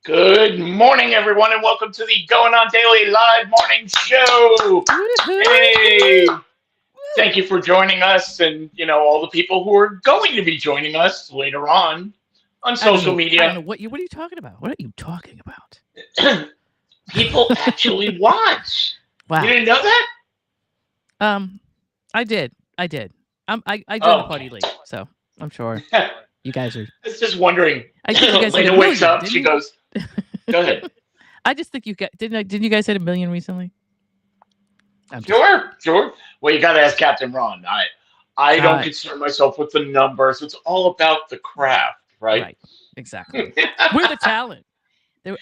Good morning, everyone, and welcome to the Going On Daily Live Morning Show. Hey, Woo-hoo! thank you for joining us, and all the people who are going to be joining us later on I don't social know. I don't media. know what are you talking about? What are you talking about? People actually watch. You Wow. didn't know that? Um, I did. I did. I joined the Oh, party late, so I'm sure okay. you guys are. I was just wondering. I think you guys hit a Lena wakes million, up. didn't She you? goes, "Go ahead." I just think you got didn't you guys hit a million recently? I'm just kidding. Sure, sure. Well, you got to ask Captain Ron. I don't Uh, concern myself with the numbers. It's all about the craft, right? right. Exactly. We're the talent.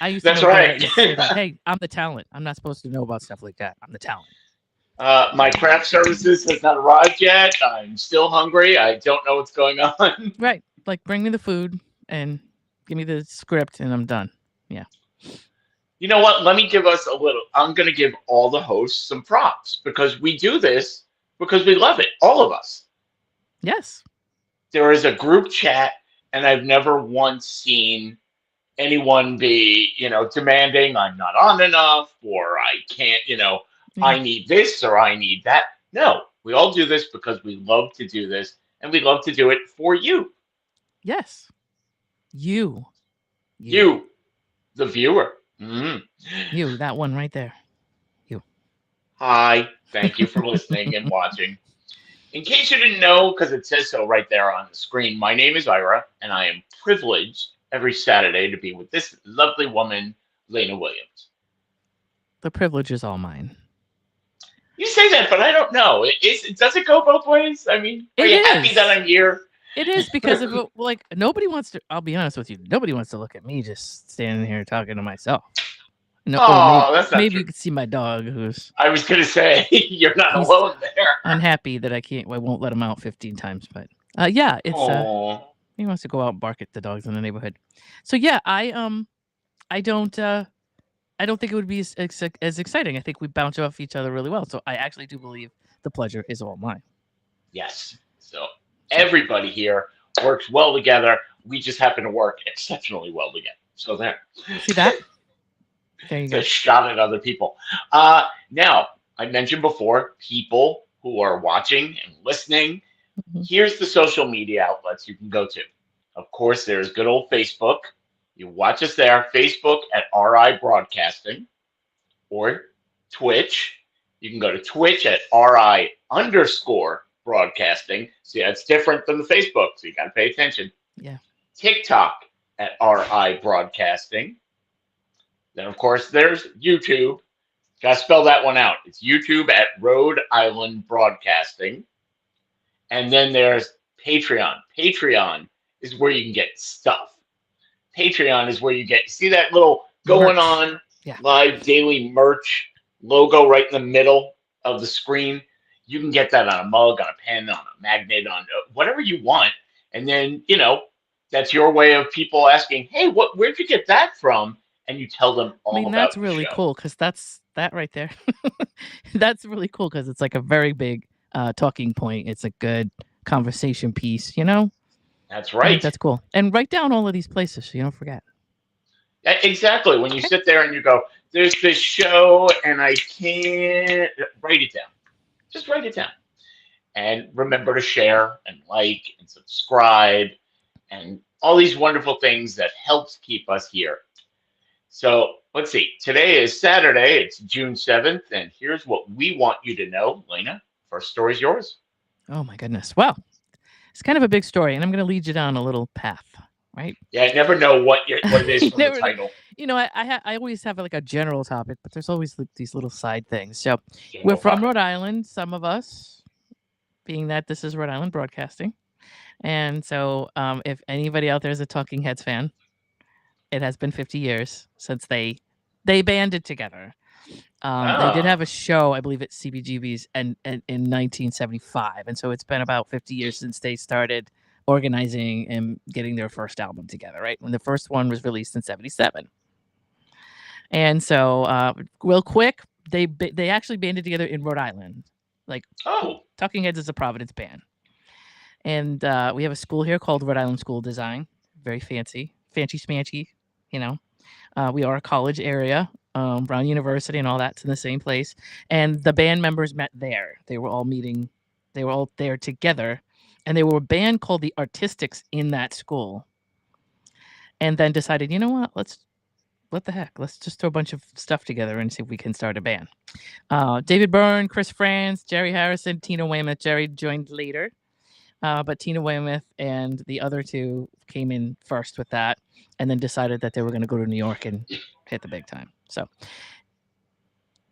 I used to That's know a girl right. that used to say that. Hey, I'm the talent. I'm not supposed to know about stuff like that. I'm the talent. My craft services has not arrived yet. I'm still hungry. I don't know what's going on. Right. Like bring me the food and give me the script and I'm done. Yeah. You know what? Let me give us a little. I'm going to give all the hosts some props because we do this because we love it. All of us. Yes. There is a group chat, and I've never once seen anyone be, demanding I'm not on enough or I can't, Yeah. I need this or I need that. No, we all do this because we love to do this and we love to do it for you. Yes. You. You. You, the viewer. You. That one right there. You. Hi, thank you for listening and watching. In case you didn't know, because it says so right there on the screen, my name is Ira, and I am privileged every Saturday to be with this lovely woman, Lena Williams. The privilege is all mine. You say that, but I don't know. Does it go both ways? I mean, are It you happy that is. I'm here? It is because of like nobody wants to. I'll be honest with you. Nobody wants to look at me just standing here talking to myself. No. Or Oh, that's not maybe true. you could see my dog who's I was gonna say you're not he's alone there. unhappy that I won't let him out 15 times. But yeah, it's Oh, he wants to go out and bark at the dogs in the neighborhood. So yeah, I don't think it would be as exciting. I think we bounce off each other really well. So I actually do believe the pleasure is all mine. yes. So So everybody here works well together. We just happen to work exceptionally well together. So there. see that? There you It's a go. shot at other people. Now, I mentioned before, people who are watching and listening, Mhm. here's the social media outlets you can go to. Of course, there's good old Facebook. You watch us there, Facebook at RI Broadcasting, or Twitch. You can go to Twitch at RI underscore broadcasting. See, that's different than the Facebook, so you got to pay attention. Yeah. TikTok at RI Broadcasting. Then, of course, there's YouTube. Gotta spell that one out. It's YouTube at Rhode Island Broadcasting. And then there's Patreon. Patreon is where you can get stuff. Patreon is where you get, see that little going Merch. on Yeah. live daily merch logo right in the middle of the screen? You can get that on a mug, on a pen, on a magnet, on whatever you want. And then, that's your way of people asking, hey, where'd you get that from? And you tell them I all mean, that's about the really show. cool because that's that right there. That's really cool because it's like a very big talking point. It's a good conversation piece, you know? That's I think right. that's cool. And write down all of these places so you don't forget. Exactly. When you Okay. sit there and you go, there's this show and I can't write it down. Just write it down. And remember to share and like and subscribe and all these wonderful things that helps keep us here. So let's see. Today is Saturday. It's June 7th. And here's what we want you to know. Lena, first story's yours. Oh my goodness. Well, it's kind of a big story, and I'm going to lead you down a little path, right? Yeah, I never know what it is You from the never know. title. I always have like a general topic, but there's always like these little side things. So we're General from topic. Rhode Island, some of us, being that this is Rhode Island Broadcasting. And so if anybody out there is a Talking Heads fan, it has been 50 years since they banded together. They did Ah, have a show, I believe, at CBGB's and in 1975, and so it's been about 50 years since they started organizing and getting their first album together. Right when the first one was released in '77, and so real quick, they actually banded together in Rhode Island. Like oh, Talking Heads is a Providence band, and we have a school here called Rhode Island School of Design. Very fancy, fancy smancy, you know. We are a college area, Brown University and all that's in the same place. And the band members met there. They were all meeting, they were all there together. And they were a band called the Artistics in that school. And then decided, you know what the heck? Let's just throw a bunch of stuff together and see if we can start a band. David Byrne, Chris Franz, Jerry Harrison, Tina Weymouth. Jerry joined later. But Tina Weymouth and the other two came in first with that and then decided that they were going to go to New York and hit the big time. So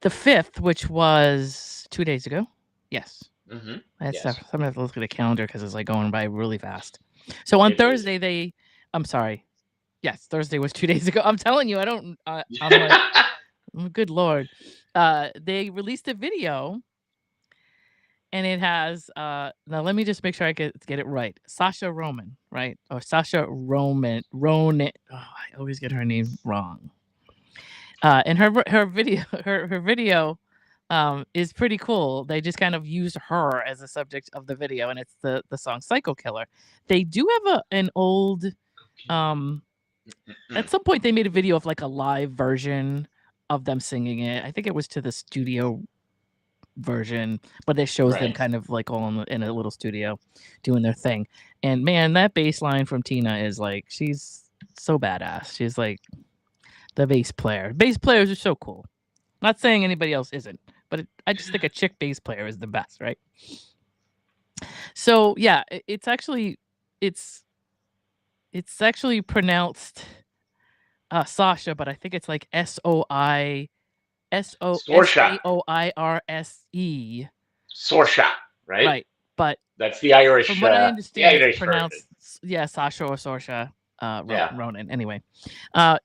the 5th, which was 2 days ago. Yes. Mm-hmm. That's Yes. I'm going to look at the calendar because it's like going by really fast. So on Thursday, I'm sorry. Yes, Thursday was 2 days ago. I'm telling you, I don't, I'm like, good Lord. They released a video. And it has now let me just make sure I get it right. Sasha Roman, right? Or Sasha Ronan. Oh, I always get her name wrong. And her video is pretty cool. They just kind of used her as a subject of the video, and it's the song Psycho Killer. They do have an old at some point they made a video of like a live version of them singing it. I think it was to the studio version, but it shows them kind of like all in a little studio doing their thing. And man, that bass line from Tina is like, she's so badass. She's like the bass player. Bass players are so cool. Not saying anybody else isn't, but I just think a chick bass player is the best, right? So yeah, it's actually pronounced Sasha, but I think it's like Soirse. Sorsha, right? Right, but that's the Irish. From what I understand, it's pronounced version. Sasha or Sorsha Ronan. Anyway,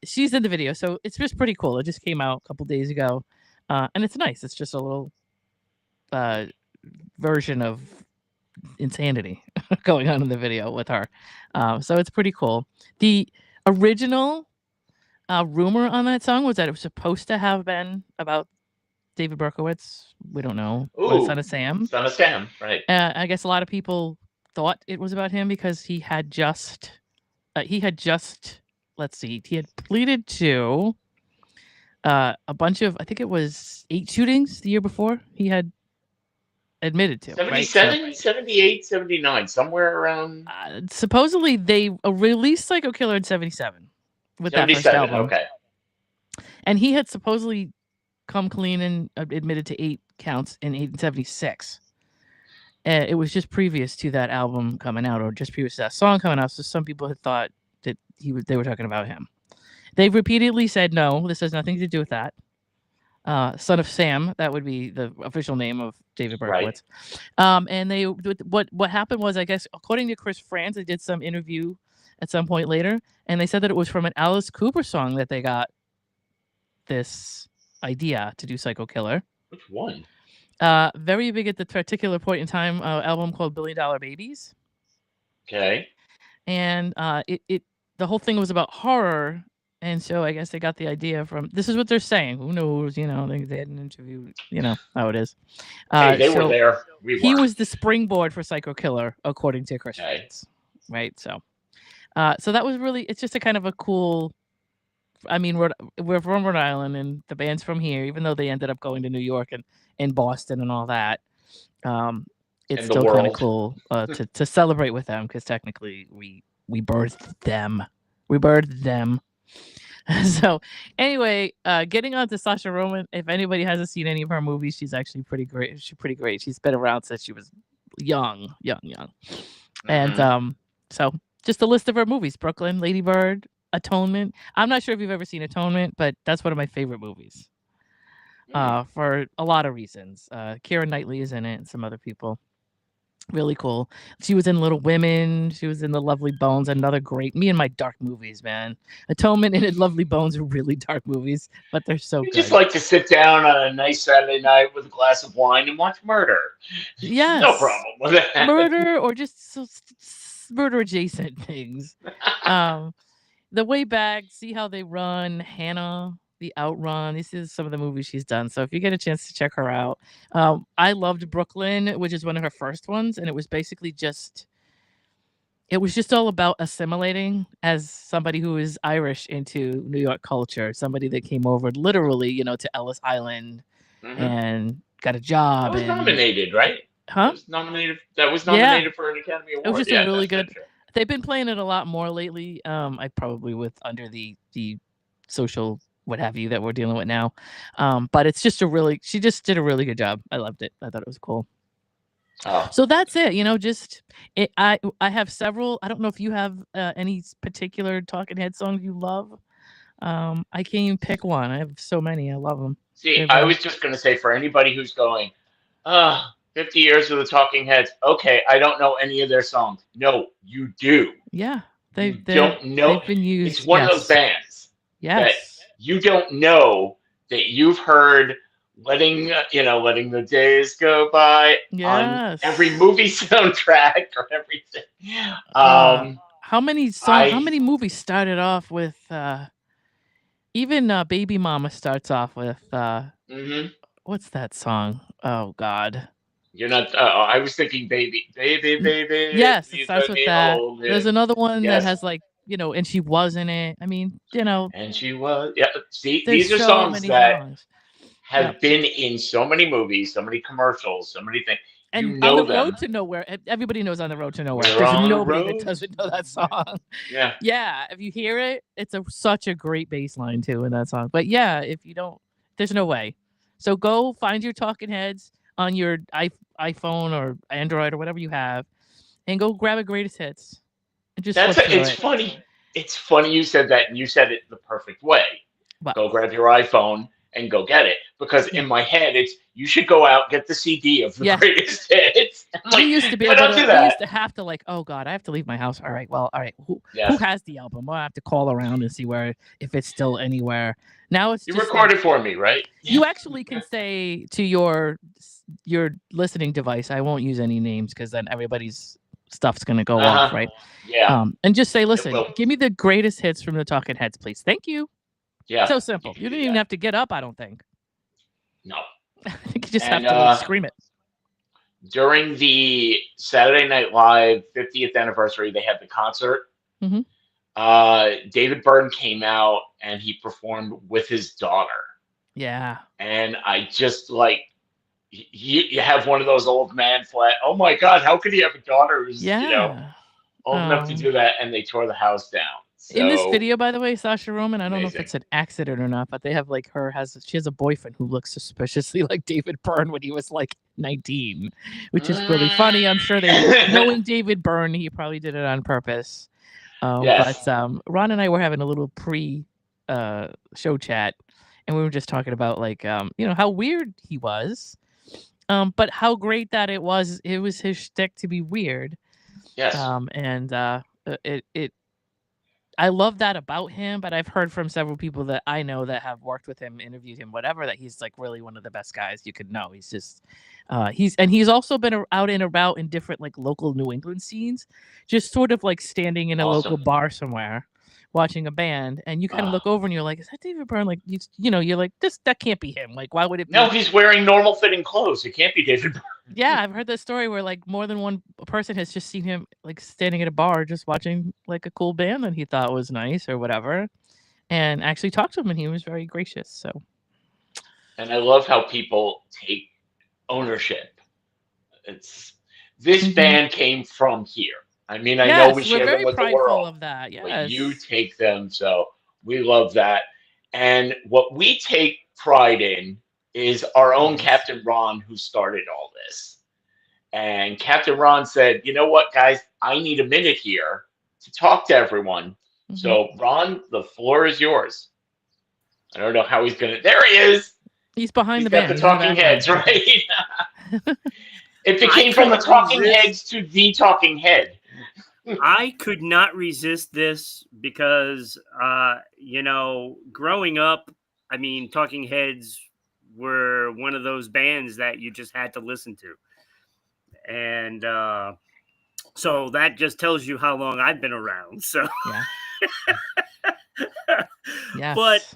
she's in the video, so it's just pretty cool. It just came out a couple days ago, and it's nice. It's just a little version of insanity going on in the video with her, so it's pretty cool. The original rumor on that song was that it was supposed to have been about David Berkowitz. We don't know. Son of Sam. Son of Sam, right. I guess a lot of people thought it was about him because he had just let's see, he had pleaded to a bunch of, I think it was 8 shootings the year before he had admitted to. 77, right? 78, 79, somewhere around. Supposedly they released Psycho Killer in 77 with that first album. Okay. And he had supposedly come clean and admitted to 8 counts in 76. It was just previous to that album coming out, or just previous to that song coming out. So some people had thought that they were talking about him. They've repeatedly said, no, this has nothing to do with that. Son of Sam, that would be the official name of David Berkowitz. Right. And they, what happened was, I guess, according to Chris Franz, they did some interview at some point later, and they said that it was from an Alice Cooper song that they got this idea to do Psycho Killer. Which one? Very big at the particular point in time, album called $1 Billion Babies. Okay. And the whole thing was about horror, and so I guess they got the idea from. This is what they're saying. Who knows? You know, they had an interview. You know how it is. Hey, they were there. He was the springboard for Psycho Killer, according to Chris Franz. Right. So that was really. It's just a kind of a cool. I mean, we're from Rhode Island, and the band's from here. Even though they ended up going to New York and Boston and all that, it's still kind of cool to celebrate with them, because technically we birthed them. We birthed them. So anyway, getting on to Sasha Ronan. If anybody hasn't seen any of her movies, she's actually pretty great. She's pretty great. She's been around since she was young. Mm-hmm. And so just a list of her movies: Brooklyn, Lady Bird, Atonement. I'm not sure if you've ever seen Atonement, but that's one of my favorite movies. For a lot of reasons. Keira Knightley is in it, and some other people. Really cool. She was in Little Women. She was in The Lovely Bones. Another great. Me and my dark movies, man. Atonement and Lovely Bones are really dark movies, but they're so good. Just like to sit down on a nice Saturday night with a glass of wine and watch murder. Yes. No problem with that. Murder or just murder adjacent things. The Way Back, See How They Run, Hannah, The Outrun. This is some of the movies she's done. So if you get a chance to check her out. I loved Brooklyn, which is one of her first ones. And it was basically just it was just all about assimilating as somebody who is Irish into New York culture, somebody that came over literally, to Ellis Island Hmm. and got a That job was and nominated, right? huh? That was Yeah, nominated for an Academy it was Award. just a Yeah, really Best good. Picture. They've been playing it a lot more lately. I probably with under the social what have you that we're dealing with now. But it's just she just did a really good job. I loved it. I thought it was cool. Oh, So that's it. I have several. I don't know if you have any particular Talking Head songs you love. I can't even pick one. I have so many. I love them. see, They've I was just going to say for anybody who's going, 50 years of the Talking Heads. Okay, I don't know any of their songs. No, you do. yeah. You don't know. They've been It's used. one of those Yes. bands that Yes. you don't know that you've heard letting the days go by on every Yes. movie soundtrack or everything. Uh, Um, how I many movies started off with even Baby Mama starts off with mhm. what's that song? Oh God. You're not. I was thinking, baby, Yes, it please starts let with me that. hold There's it. another one that Yes, has like, and she was in it. I mean, and she was. Yeah. See, there's these are so songs many that songs. Yep. have been in so many movies, so many commercials, so many things. You And On know the Road them. to Nowhere, everybody knows On the Road to Nowhere. We're There's on a nobody that road. doesn't know that song. Yeah. Yeah, if you hear it, it's such a great bass line too in that song. But yeah, if you don't, there's no way. So go find your Talking Heads on your iPhone or Android or whatever you have, and go grab a greatest hits and just flip through It's it. funny. It's funny you said that, and you said it the perfect way. But Go grab your iPhone and go get it. Because yeah, in my head, it's you should go out get the CD of the yeah. greatest hits. I'm We like, used to be I able don't to. do We used that. to have to like, oh God, I have to leave my house. All right, well, all right. Who Yes, has the album? Well, I have to call around and see where if it's still anywhere. Now it's you just like recorded for me, right? you actually can say to your listening device. I won't use any names because then everybody's stuff's gonna go Uh off, huh. right? Yeah, And just say, it listen, will. give me the greatest hits from the Talking Heads, please. Thank you. Yeah, So you simple. can You do don't even that. have to get up. I don't think. No. I think you just have And to like scream it. during the Saturday Night Live 50th anniversary, they had the concert. Hmm. David Byrne came out and he performed with his daughter. Yeah. And I just like you have one of those old man flat. Oh my God, how could he have a daughter who's Yeah. old enough to Um, do that? And they tore the house down. in this So video, by the way, Sasha Roman, I don't know if amazing. it's an accident or not, but they have like she has a boyfriend who looks suspiciously like David Byrne when he was like 19, which is really funny. I'm sure knowing David Byrne, he probably did it on purpose. Yes. Ron and I were having a little show chat, and we were just talking about like how weird he was, but how great that it was his shtick to be weird. Yes. And it I love that about him, but I've heard from several people that I know that have worked with him, interviewed him, whatever, that he's like really one of the best guys you could know. He's just, he's also been out and about in different like local New England scenes, just sort of like standing in a local Awesome. bar somewhere, watching a band, and you kind of Uh, look over and you're like, is that David Byrne? Like you're like that can't be him. Like why would it no, be? he's wearing normal fitting clothes. It can't be David Byrne. Yeah, I've heard that story where like more than one person has just seen him like standing at a bar just watching like a cool band that he thought was nice or whatever, and actually talked to him, and he was very gracious. So And I love how people take ownership. It's this hmm band came from here. I mean, I know we yes, we're share them very with the prideful world, of that. but you Yes. take them, so we love that. And what we take pride in is our own Yes. Captain Ron, who started all this. And Captain Ron said, "You know what, guys? I need a minute here to talk to everyone. Hmm. So, Ron, the floor is yours." I don't know how he's gonna. There he is. He's behind He's the got band. the He's in the talking background. heads, right? It I became from the couldn't talking resist. heads to the talking head. I could not resist this because, growing up, I mean, Talking Heads were one of those bands that you just had to listen to. And so that just tells you how long I've been around. So, Yeah. but Yes.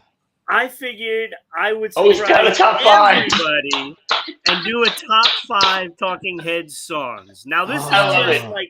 I figured I would Oh, he's got a surprise top five. everybody and do a top 5 Talking Heads songs. Now, this is I love just it. Oh, like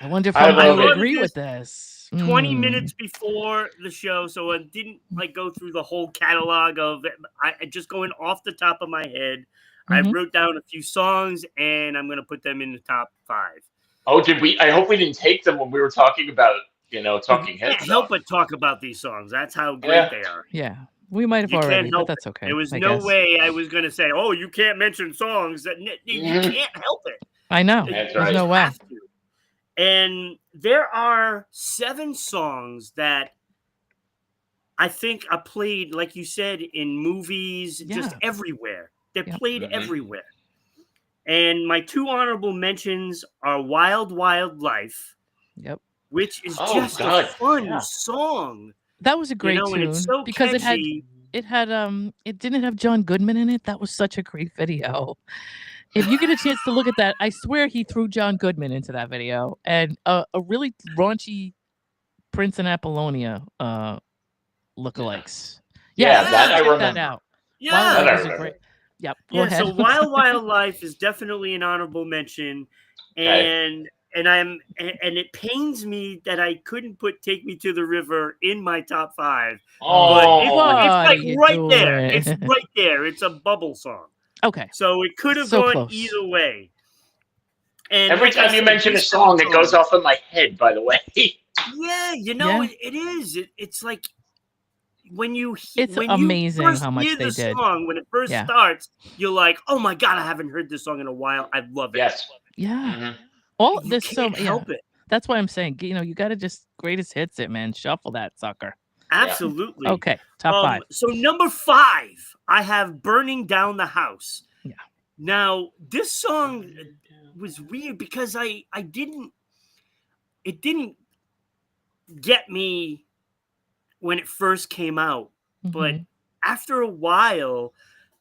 I wonder if I I'm love going to it. agree with this. 20 Mm. minutes before the show, so I didn't like go through the whole catalog of it. I just going off the top of my head. I Mhm. wrote down a few songs, and I'm going to put them in the top 5. Oh, did we? I hope we didn't take them when we were talking about, You Talking Head can't stuff. help but talk about these songs. That's how great Yeah. they are. Yeah, we might have You already, can't but help that's okay. There was I no guess. way I was going to say, "Oh, you can't mention songs that you Mhm. can't help it." I know. You That's There's right. no way. have to. And there are 7 songs that I think are played, like you said, in movies, just Yeah. everywhere. They're Yep. played Mhm. everywhere. And my 2 honorable mentions are Wild Wild Life, Yep. which is Oh, just a God. fun Yeah. song, That was a great and it's tune so because catchy. it didn't have John Goodman in it. That was such a great video. If you get a chance to look at that, I swear he threw John Goodman into that video, and a really raunchy Prince and Apollonia lookalikes. Yeah, Yeah, that I check remember. that out. Yeah. Wild That Life I is a remember. great. Yep. Go Yeah, ahead. so Wild Wild Life is definitely an honorable mention, Okay. and it pains me that I couldn't put "Take Me to the River" in my top 5, but Oh. What it's are like you right there. It's doing? right there. It's a bubble song, Okay. so it could have So gone close. either way. And Every like I time you said, mention a these 7 song, it goes songs- off in my head, by the way. Yeah, Yeah. it is. It's like when you It's when you amazing first how much hear they the did. song, when it first Yeah. starts, you're like, "Oh my god, I haven't heard this song in a while. I love it." Yes. Yeah. Mhm. All You this so can't yeah. help it. That's why I'm saying, you got to just greatest hits it, man. Shuffle that sucker. Absolutely. Okay, top 5. So number 5, I have "Burning Down the House." Yeah. Now, this song was weird because it didn't get me when it first came out, but Mhm. after a while,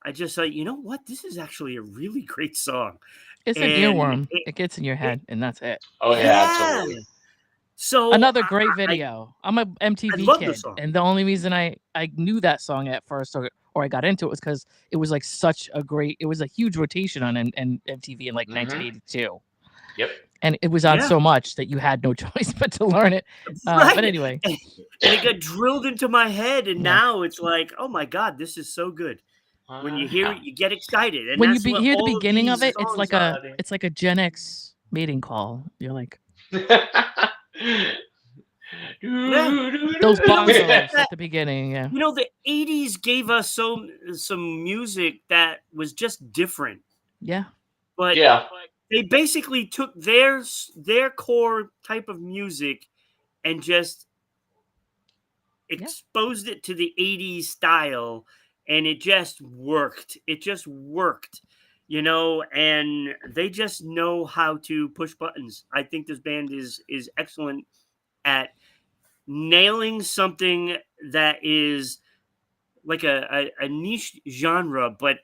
I just thought, you know what? This is actually a really great song. It's an And earworm. It gets in your head, and that's it. Oh, yeah, absolutely. So Another great I video. I'm a MTV love the kid, song. and the only reason I knew that song at first, or I got into it, was because it was like such a great. It was a huge rotation on MTV in like Mhm. 1982, Yep. and it was on Yeah. so much that you had no choice but to learn it. Right. But anyway, And it got drilled into my head, and Yeah. now it's like, oh my god, this is so good. When you hear it, you get excited, and when you that's what hear the all beginning of these it, it's songs like are. a Gen X mating call. You're like those You know, bongos at the beginning. Yeah. You know, the 80s gave us some music that was just different, Yeah. but Yeah. they basically took their core type of music and just exposed it to the 80s style, and it just worked. It just worked, and they just know how to push buttons. I think this band is excellent at nailing something that is like a niche genre, but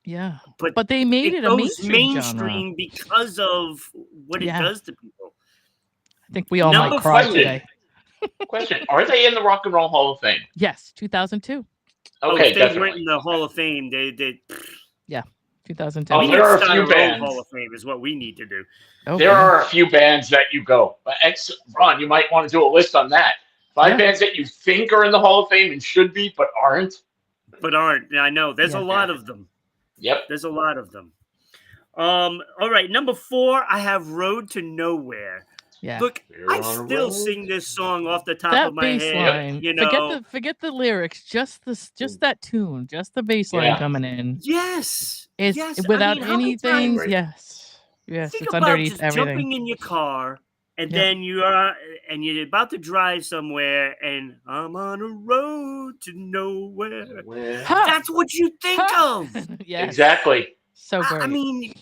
Yeah. But they made it a goes mainstream genre. mainstream because of what it Yeah. does to people. I think we all Number might cry five. today. Question: Are they in the Rock and Roll Hall of Fame? Yes, 2002. Okay, if they definitely. weren't in the Hall of Fame, they Yeah, 2002. Oh, we there need to are a start few our own bands. Hall of Fame is what we need to do. Okay. There are a few bands that you go, Ron, you might want to do a list on that. 5 bands that you think are in the Hall of Fame and should be, but aren't. But aren't. I know. There's Yeah. a lot of them. Yep. There's a lot of them. All right, number 4, I have "Road to Nowhere." Yeah. Look, We're I on a still road sing this song off the top That of my bass head. line. You know, Forget the lyrics. Just that tune. Just the bass line Yeah. coming in. yes, It's yes. without I mean, how many anything. times- Yes. Yes. Think It's about underneath just everything. jumping in your car, and Yep. then you're about to drive somewhere, and I'm on a road to nowhere. Ha! That's what you think Ha! of. Yes. Exactly. So great. I mean,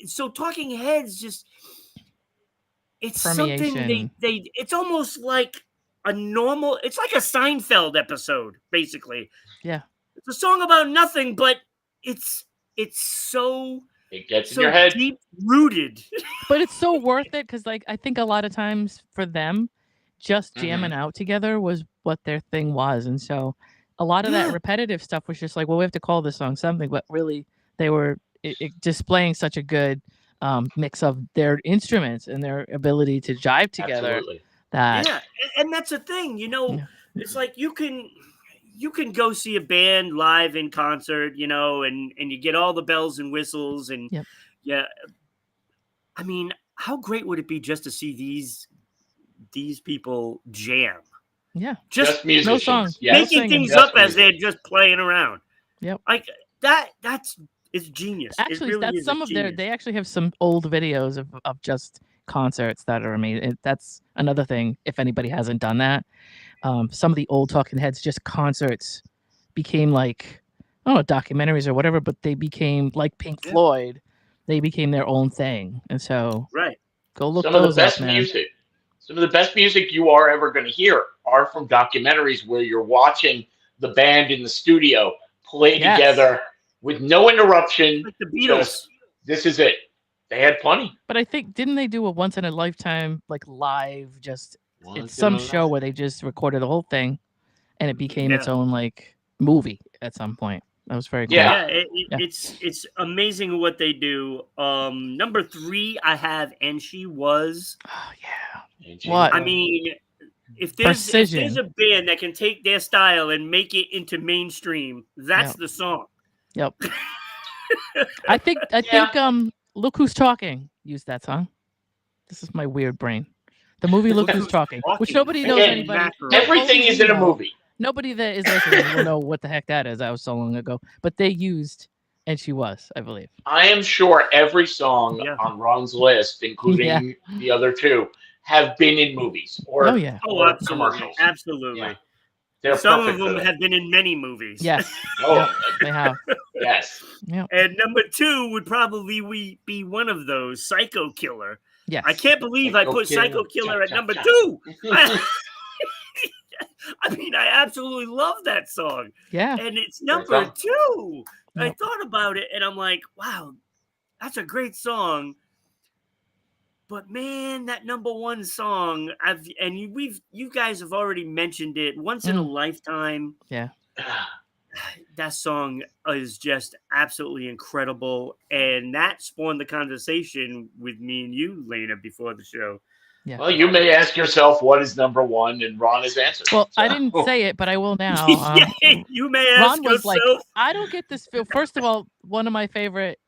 so Talking Heads just. It's something Permeation. they it's almost like it's like a Seinfeld episode, basically. Yeah. It's a song about nothing, but it's so It gets in your head. deep rooted. But it's so worth it because, like, I think a lot of times for them, just jamming out together was what their thing was, and so a lot of that repetitive stuff was just like, well, we have to call this song something, but really they were displaying such a good mix of their instruments and their ability to jive together. Absolutely. That Yeah, and that's the thing, Yeah. it's like you can go see a band live in concert, and you get all the bells and whistles and Yep. yeah. I mean, how great would it be just to see these people jam? Yeah. Just musicians. no song. Yes. Making singing. things Just up as music. they're just playing around. Yep. Like it's genius. Actually, it really that's is some of their. genius. They actually have some old videos of just concerts that are amazing. That's another thing. If anybody hasn't done that, some of the old Talking Heads just concerts became like, I don't know, documentaries or whatever, but they became like Pink Yeah. Floyd. They became their own thing, and so Right. go look Some of the those best up, man. music. Some of the best music you are ever going to hear are from documentaries where you're watching the band in the studio play Yes. together with no interruption. Like the Beatles. Just, this is it. They had plenty. But I think didn't they do a once in a lifetime like live just Once it's in some a show where they just recorded the whole thing and it became its Yeah. own like movie at some point. That was very cool. Yeah. Yeah. It's amazing what they do. Number 3, I have And She Was. Oh yeah. And she- What? I mean, if there's Precision. a band that can take their style and make it into mainstream, that's Yep. the song. Yep. I think Look Who's Talking used that song. This is my weird brain. The movie Look Who's Talking, which nobody knows Again, anybody. mackerel. Everything only is we in a know. movie. Nobody that is listening will know what the heck that is. That was so long ago. But they used And She Was, I believe. I am sure every song Yeah. on Ron's list, including the other two, have been in movies or, Oh yeah. Oh, or absolutely. commercials. Absolutely. Yeah. They're Some of perfect for them that. have been in many movies. Yes. Oh, Yep, they have. yes. Yep. And number 2 would probably be one of those, Psycho Killer. Yes. I can't believe I put Psycho Killer at number 2. I mean, I absolutely love that song. Yeah. And it's number song. 2. I Yep. thought about it and I'm like, wow, that's a great song. But man, that number 1 song, you guys have already mentioned it, Once in a Lifetime. Yeah. That song is just absolutely incredible. And that spawned the conversation with me and you, Lena, before the show. Yeah. Well, you may ask yourself what is number 1, and Ron has answered. Well, I So- didn't say it, but I will now. Yeah, you may ask Ron was yourself. like, I don't get this feel. First of all, one of my favorites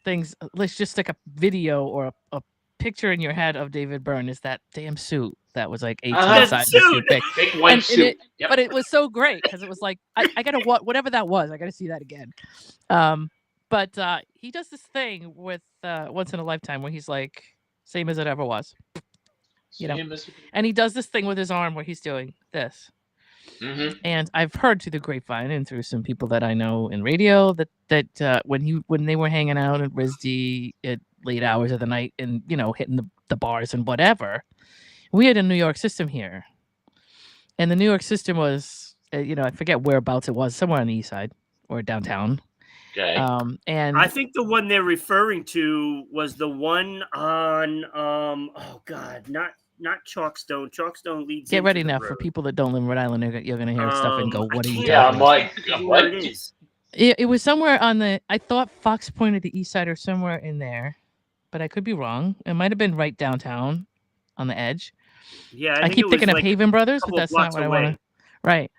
things, let's just stick a video or a picture in your head of David Byrne is that damn suit that was like 18 Uh-huh. sizes Suit. too big. Big white And suit. it- Yep. But it was so great because it was like I gotta whatever that was, I gotta see that again. But he does this thing with Once in a Lifetime where he's like, same as it ever was. You know. Same as- And he does this thing with his arm where he's doing this. Mhm. And I've heard through the grapevine and through some people that I know in radio that when they were hanging out at RISD at late hours of the night and hitting the bars and whatever, we had a New York system here, and the New York system was I forget whereabouts it was, somewhere on the east side or downtown. Okay. And I think the one they're referring to was the one on oh god, not Chalkstone. Chalkstone leads. get into ready the now road. for people that don't live in Rhode Island. You're gonna hear stuff and go, I "What are you can't Yeah, talking I'm about?" like, think of what? where it is. It was somewhere on I thought Fox Point at the east side or somewhere in there, but I could be wrong. It might have been right downtown on the edge. Yeah, I think keep it was thinking of like Haven Brothers, but couple that's not blocks what I want away. to. Right.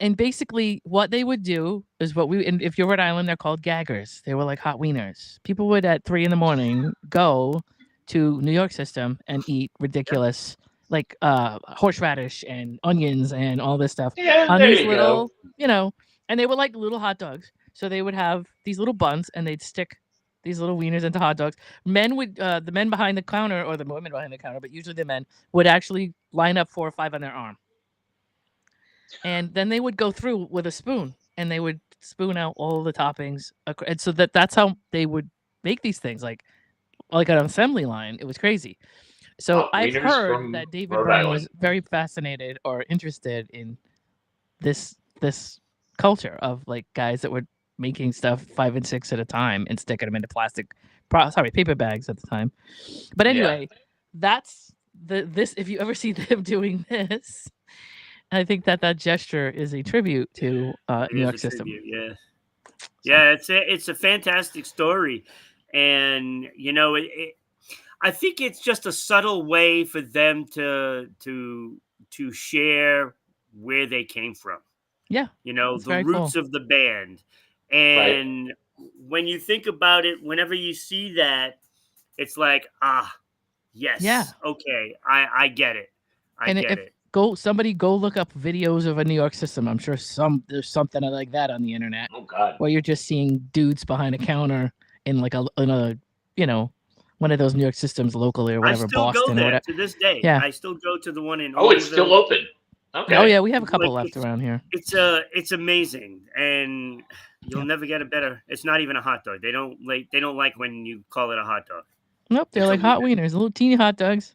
And basically, what they would do is and if you're Rhode Island, they're called gaggers. They were like hot wieners. People would at 3 a.m. go to New York system and eat ridiculous, like horseradish and onions and all this stuff Yeah, on there these you little, go. and they were like little hot dogs. So they would have these little buns and they'd stick these little wieners into hot dogs. The men behind the counter, or the women behind the counter, but usually the men would actually line up 4 or 5 on their arm. And then they would go through with a spoon and they would spoon out all the toppings. And so that's how they would make these things like an assembly line. It was crazy. So Hot I've wieners heard from that David Rhode Byrne Island. was very fascinated or interested in this culture of like guys that were making stuff 5 and 6 at a time and sticking them into paper bags at the time. But anyway, that's this. If you ever see them doing this, I think that gesture is a tribute to It New is York a system. tribute, yeah. Yeah, it's a fantastic story, and I think it's just a subtle way for them to share where they came from. Yeah, it's The very roots cool. of the band, Right. and when you think about it, whenever you see that, it's like Yeah, yes, okay, I get it, I and get if it. somebody go look up videos of a New York system, I'm sure there's something like that on the internet Oh God. where you're just seeing dudes behind a counter in like a one of those New York systems locally or I whatever, still go Boston or there whatever. to this day. Yeah. I still go to the one in Oh, it's still Olneyville. open. Oh Okay. yeah, we have a couple Like left around here. it's amazing, and you'll Yeah. never get a better. It's not even a hot dog. They don't like when you call it a hot dog. Nope, they're It's a like hot wiener. wieners, little teeny hot dogs,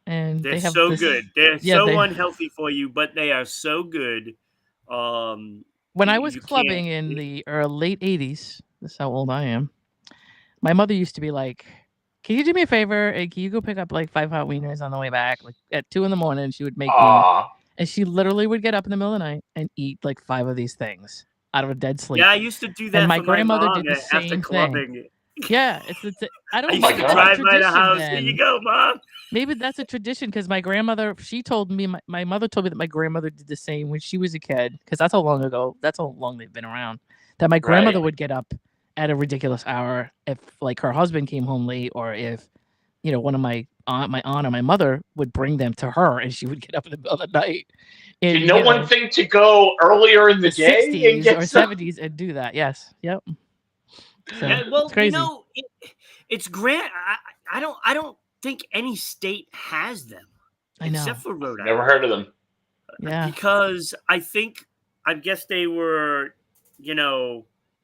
and They're they have so this. good. They're Yeah, so they. unhealthy for you, but they are so good. When I was You can't. clubbing in the late '80s, this is how old I am. My mother used to be like, "Can you do me a favor? And can you go pick up like 5 hot wieners on the way back?" Like at 2 a.m, she would make me, Aw. and she literally would get up in the middle of the night and eat like 5 of these things out of a dead sleep. Yeah, I used to do And that my for my grandmother mom did the after same thing. clubbing. Yeah, I I don't used my maybe to that's a God. drive by the tradition house. Here you then. go, mom. Maybe that's a tradition because my grandmother, she told me, my mother told me that my grandmother did the same when she was a kid, because that's how long ago, that's how long they've been around. That my grandmother Right. would get up at a ridiculous hour if like her husband came home late, or if one of my aunt or my mother would bring them to her, and she would get up in the middle of the night Did in no one think to go earlier in the the day and 60s get or some? 70s and do that. Yes, yep. So Yeah, it's well, crazy. it's grand. I don't think any state has them I except know. for Rhode Never Island, heard of them. Yeah. because I guess they were,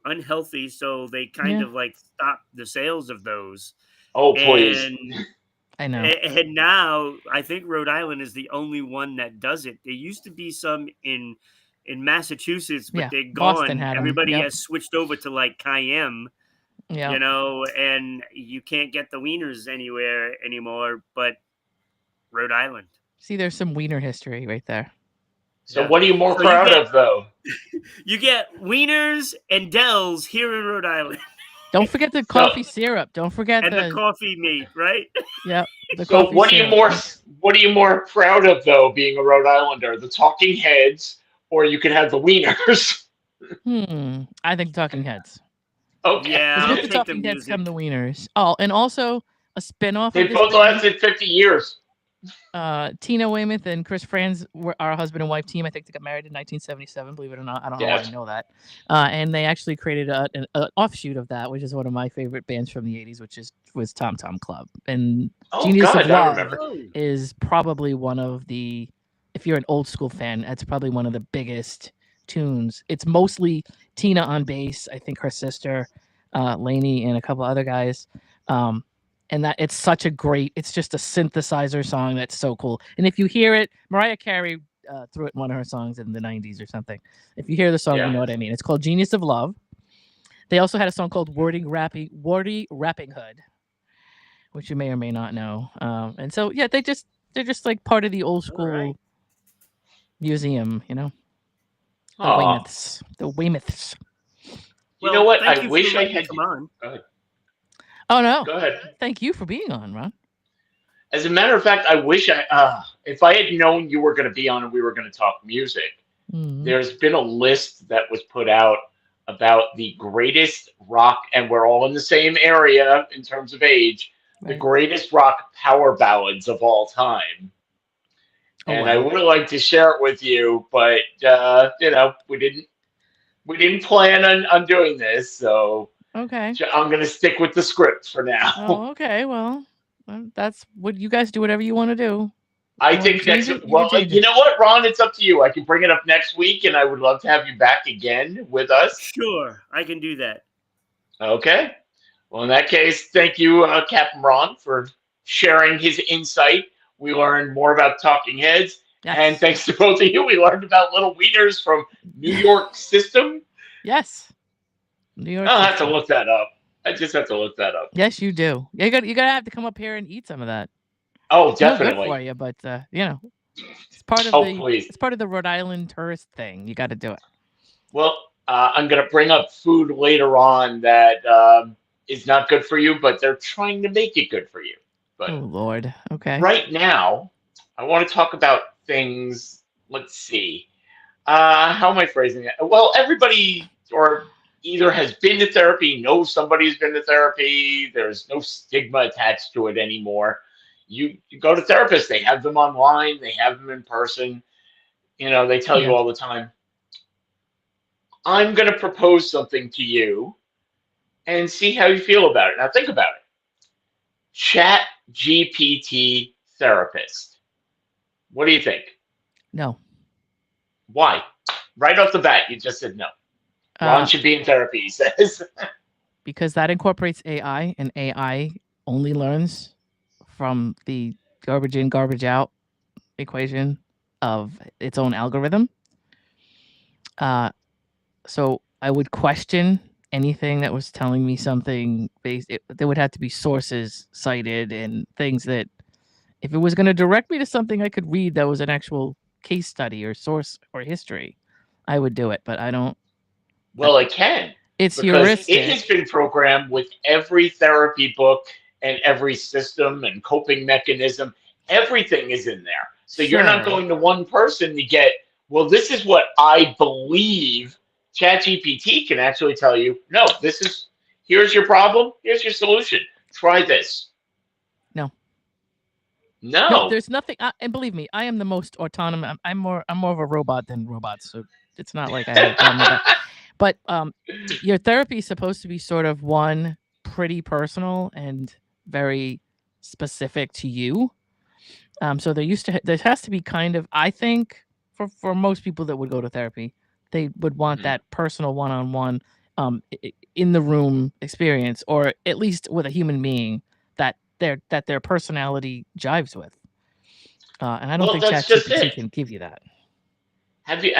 unhealthy, so they kind Yeah. of like stopped the sales of those. Oh, please. And I know. and now I think Rhode Island is the only one that does it. There used to be some in Massachusetts, but Yeah. they're Boston gone. had them. Everybody Yep. has switched over to like Cayenne, Yeah. and you can't get the wieners anywhere anymore but Rhode Island. See, there's some wiener history right there. So Yeah. what are you more So you proud get of, though? you get wieners and Dells here in Rhode Island, Don't forget the coffee syrup. Don't forget and the coffee meat, right? Yep, the So coffee syrup. what are you more proud of, though, being a Rhode Islander? The Talking Heads, or you could have the Wieners? I think Talking Heads. Okay. Yeah, Because I'll with the take the Talking Heads music. come the wieners. Oh, and also a spin-off They of this both band. lasted 50 years. Tina Weymouth and Chris Franz were our husband and wife team. I think they got married in 1977. Believe it or not, I don't know why I Yes. know that. And they actually created an offshoot of that, which is one of my favorite bands from the '80s, which was Tom Tom Club. And Oh, Genius God, of I Love remember. is probably one of the, if you're an old school fan, that's probably one of the biggest tunes. It's mostly Tina on bass. I think her sister, Lainey, and a couple other guys. And that it's such a great, it's just a synthesizer song that's so cool. And if you hear it, Mariah Carey threw it in one of her songs in the 90s or something. If you hear the song, you know what I mean. It's called Genius of Love. They also had a song called Wordy Rapping Hood, which you may or may not know. And so, yeah, they're just like part of the old school museum, The Weymouths. The Weymouths. You know what? Thank I you wish for I letting me had. come on. Go ahead. Oh, no. Go ahead. Thank you for being on, Ron. As a matter of fact, I wish if I had known you were going to be on and we were going to talk music, there's been a list that was put out about the greatest rock, and we're all in the same area in terms of age, the greatest rock power ballads of all time. And I would like to share it with you, but we didn't plan on doing this, so Okay. I'm going to stick with the script for now. Oh, okay. Well, that's what you guys do. Whatever you want to do. I think you know what, Ron? It's up to you. I can bring it up next week, and I would love to have you back again with us. Sure, I can do that. Okay. Well, in that case, thank you, Captain Ron, for sharing his insight. We learned more about Talking Heads. Yes. And thanks to both of you, we learned about Little Wieners from New York System. Yes. New York I'll have to look that up. I just have to look that up. Yes, you do. You gotta have to come up here and eat some of that. Oh, It's no definitely. good for you, but it's part of please. it's part of the Rhode Island tourist thing. You got to do it. Well, I'm going to bring up food later on that is not good for you, but they're trying to make it good for you. But Oh Lord. Okay. right now, I want to talk about things. Let's see. How am I phrasing it? Well, everybody or either has been to therapy, knows somebody's been to therapy. There's no stigma attached to it anymore. You go to therapists. They have them online. They have them in person. They tell you Yeah. all the time. I'm going to propose something to you and see how you feel about it. Now think about it. Chat GPT therapist. What do you think? No. Why? Right off the bat, you just said no. Ron Uh, should be in therapy, he says. because that incorporates AI, and AI only learns from the garbage in, garbage out equation of its own algorithm. So I would question anything that was telling me something based. There would have to be sources cited and things that, if it was going to direct me to something I could read that was an actual case study or source or history, I would do it. But I don't. Well, it can, It's because it heuristic. has been programmed with every therapy book and every system and coping mechanism. Everything is in there. So you're not Sure. going to one person to get, well, this is what I believe. ChatGPT can actually tell you, no, here's your problem, here's your solution. Try this. No. No, No. there's nothing. And believe me, I am the most autonomous. I'm more of a robot than robots. So it's not like I have a problem with that. But your therapy is supposed to be sort of one pretty personal and very specific to you. So there has to be kind of, I think, for most people that would go to therapy, they would want Mhm. that personal one-on-one, in the room experience, or at least with a human being that their personality jives with. And I don't Well, think that's just ChatGPT it. can give you that. Have you?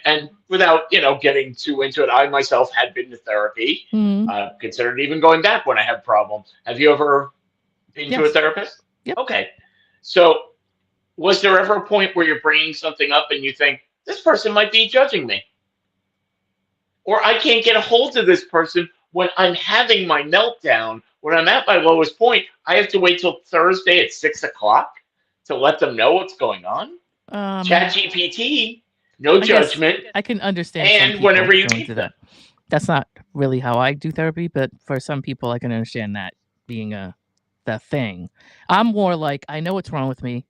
And without getting too into it, I myself had been to therapy. Mhm. Considered even going back when I had problems. Have you ever been to a Yes. therapist? Yep. Okay. So, was there ever a point where you're bringing something up and you think this person might be judging me, or I can't get a hold of this person when I'm having my meltdown, when I'm at my lowest point? I have to wait till Thursday at 6 o'clock to let them know what's going on. ChatGPT, no I guess judgment, I can understand some and people whenever you going need through them. that. That's not really how I do therapy, but for some people, I can understand that being the thing. I'm more like, I know what's wrong with me.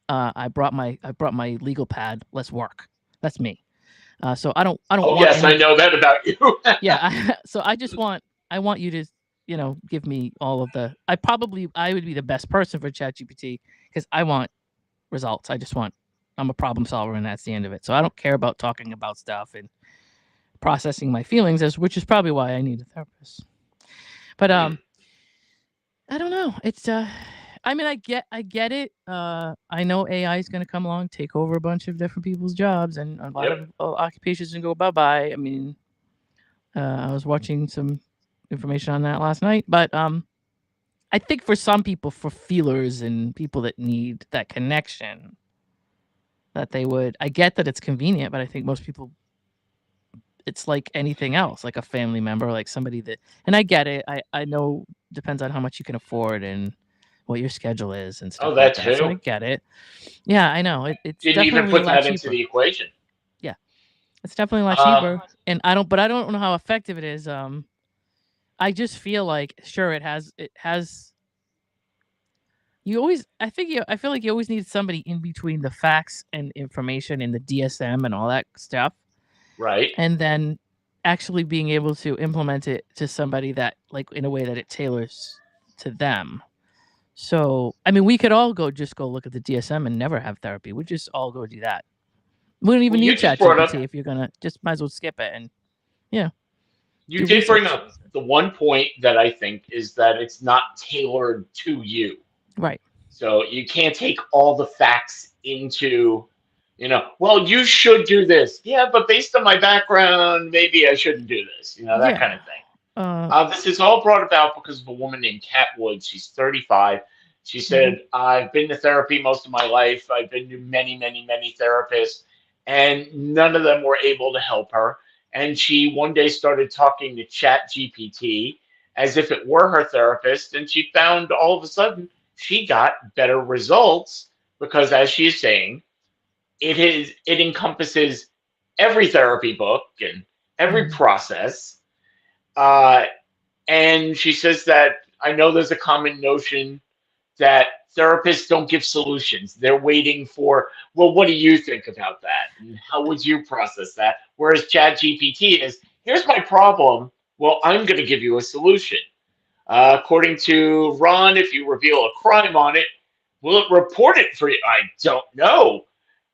I brought my legal pad. Let's work. That's me. So I don't Oh want yes, I any. know that about you. Yeah. So I want you to give me all of the. I would be the best person for ChatGPT because I want results. I'm a problem solver, and that's the end of it. So I don't care about talking about stuff and processing my feelings, which is probably why I need a therapist. But I don't know. It's I mean, I get it. I know AI is going to come along, take over a bunch of different people's jobs, and a lot Yep. of occupations and go bye bye. I mean, I was watching some information on that last night, but I think for some people, for feelers and people that need that connection, that they would. I get that it's convenient, but I think most people, it's like anything else, like a family member, like somebody that. And I get it. I know, depends on how much you can afford and what your schedule is and Oh, stuff like that that. So I too. get it. Yeah, I know. It's Didn't even definitely a put lot that into cheaper. the equation. Yeah, it's definitely a lot Uh, cheaper. And I don't know how effective it is. I just feel like, sure, it has. I feel like you always need somebody in between the facts and information and the DSM and all that stuff, right. and then actually being able to implement it to somebody that, like, in a way that it tailors to them. So, I mean, we could all just go look at the DSM and never have therapy. We just all go do that. We don't Well, even you need just Chat brought up. GPT if you're gonna, just might as well skip it and yeah, You do did bring research. up the one point that I think is that it's not tailored to you. Right. So you can't take all the facts into, well, you should do this. Yeah, but based on my background, maybe I shouldn't do this. That Yeah. kind of thing. Uh. This is all brought about because of a woman named Kat Wood. She's 35. She Mhm. said, I've been to therapy most of my life. I've been to many, many, many therapists, and none of them were able to help her. and she one day started talking to Chat GPT as if it were her therapist, and she found all of a sudden she got better results because, as she is saying, it encompasses every therapy book and every Mhm. process. Uh, and she says that I know there's a common notion that therapists don't give solutions. They're waiting for, well, what do you think about that? And how would you process that? Whereas ChatGPT is, here's my problem. Well, I'm going to give you a solution. According to Ron, if you reveal a crime on it, will it report it for you? I don't know.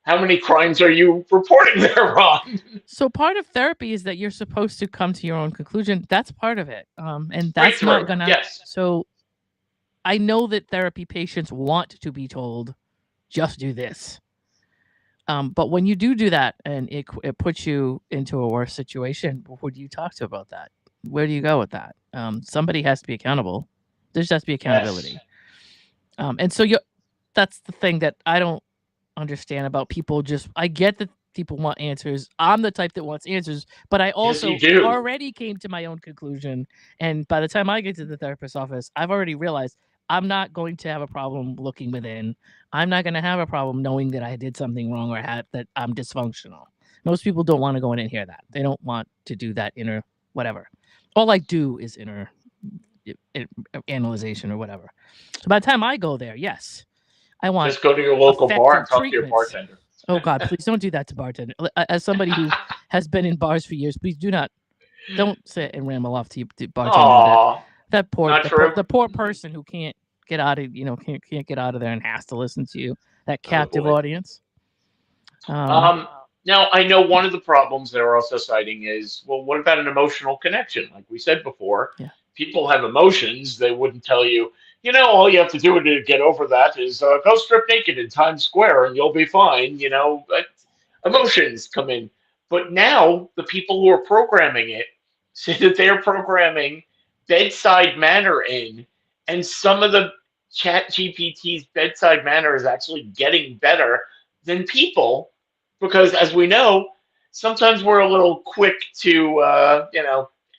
How many crimes are you reporting there, Ron? So part of therapy is that you're supposed to come to your own conclusion. That's part of it. And Straight that's not through. gonna. Yes. So I know that therapy patients want to be told, just do this. But when you do that and it puts you into a worse situation, who do you talk to about that? Where do you go with that? Somebody has to be accountable. There just has to be accountability. Yes. And so that's the thing that I don't understand about people. I get that people want answers. I'm the type that wants answers, but I Yes, also you do. already came to my own conclusion. And by the time I get to the therapist's office, I've already realized I'm not going to have a problem looking within. I'm not going to have a problem knowing that I did something wrong or that I'm dysfunctional. Most people don't want to go in and hear that. They don't want to do that inner whatever. All I do is inner analyzation or whatever. So by the time I go there, yes, I want Just go to your local bar and effective talk to your treatments. bartender. Oh God, please don't do that to bartender. As somebody who has been in bars for years, please don't sit and ramble off to bartender. Aw, That poor not true. the poor person who can't get out of can't get out of there and has to listen to you. That captive boy. audience. Now, I know one of the problems they're also citing is, well, what about an emotional connection? Like we said before, Yeah. people have emotions. They wouldn't tell you, all you have to do to get over that is go strip naked in Times Square and you'll be fine. But emotions come in. But now the people who are programming it say that they're programming bedside manner in, and some of the Chat GPT's bedside manner is actually getting better than people because, as we know, sometimes we're a little quick to,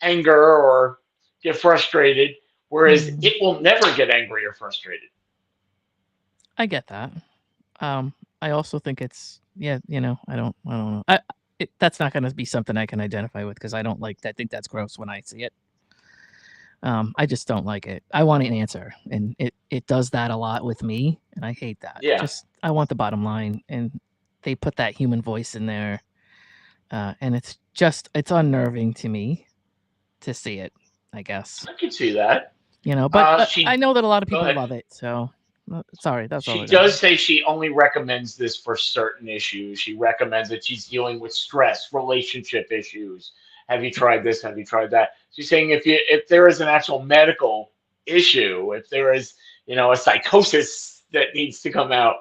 anger or get frustrated, whereas it will never get angry or frustrated. I get that. I also think it's I don't know. That's not going to be something I can identify with because I don't like. I think that's gross when I see it. I just don't like it. I want an answer, and it does that a lot with me, and I hate that. Yeah. I want the bottom line, and they put that human voice in there, and it's unnerving to me to see it. I guess I can see that. but I know that a lot of people ahead. love it. So sorry, that's all. She does say she only recommends this for certain issues. She recommends that she's dealing with stress, relationship issues. Have you tried this? Have you tried that? She's saying if there is an actual medical issue, if there is a psychosis that needs to come out,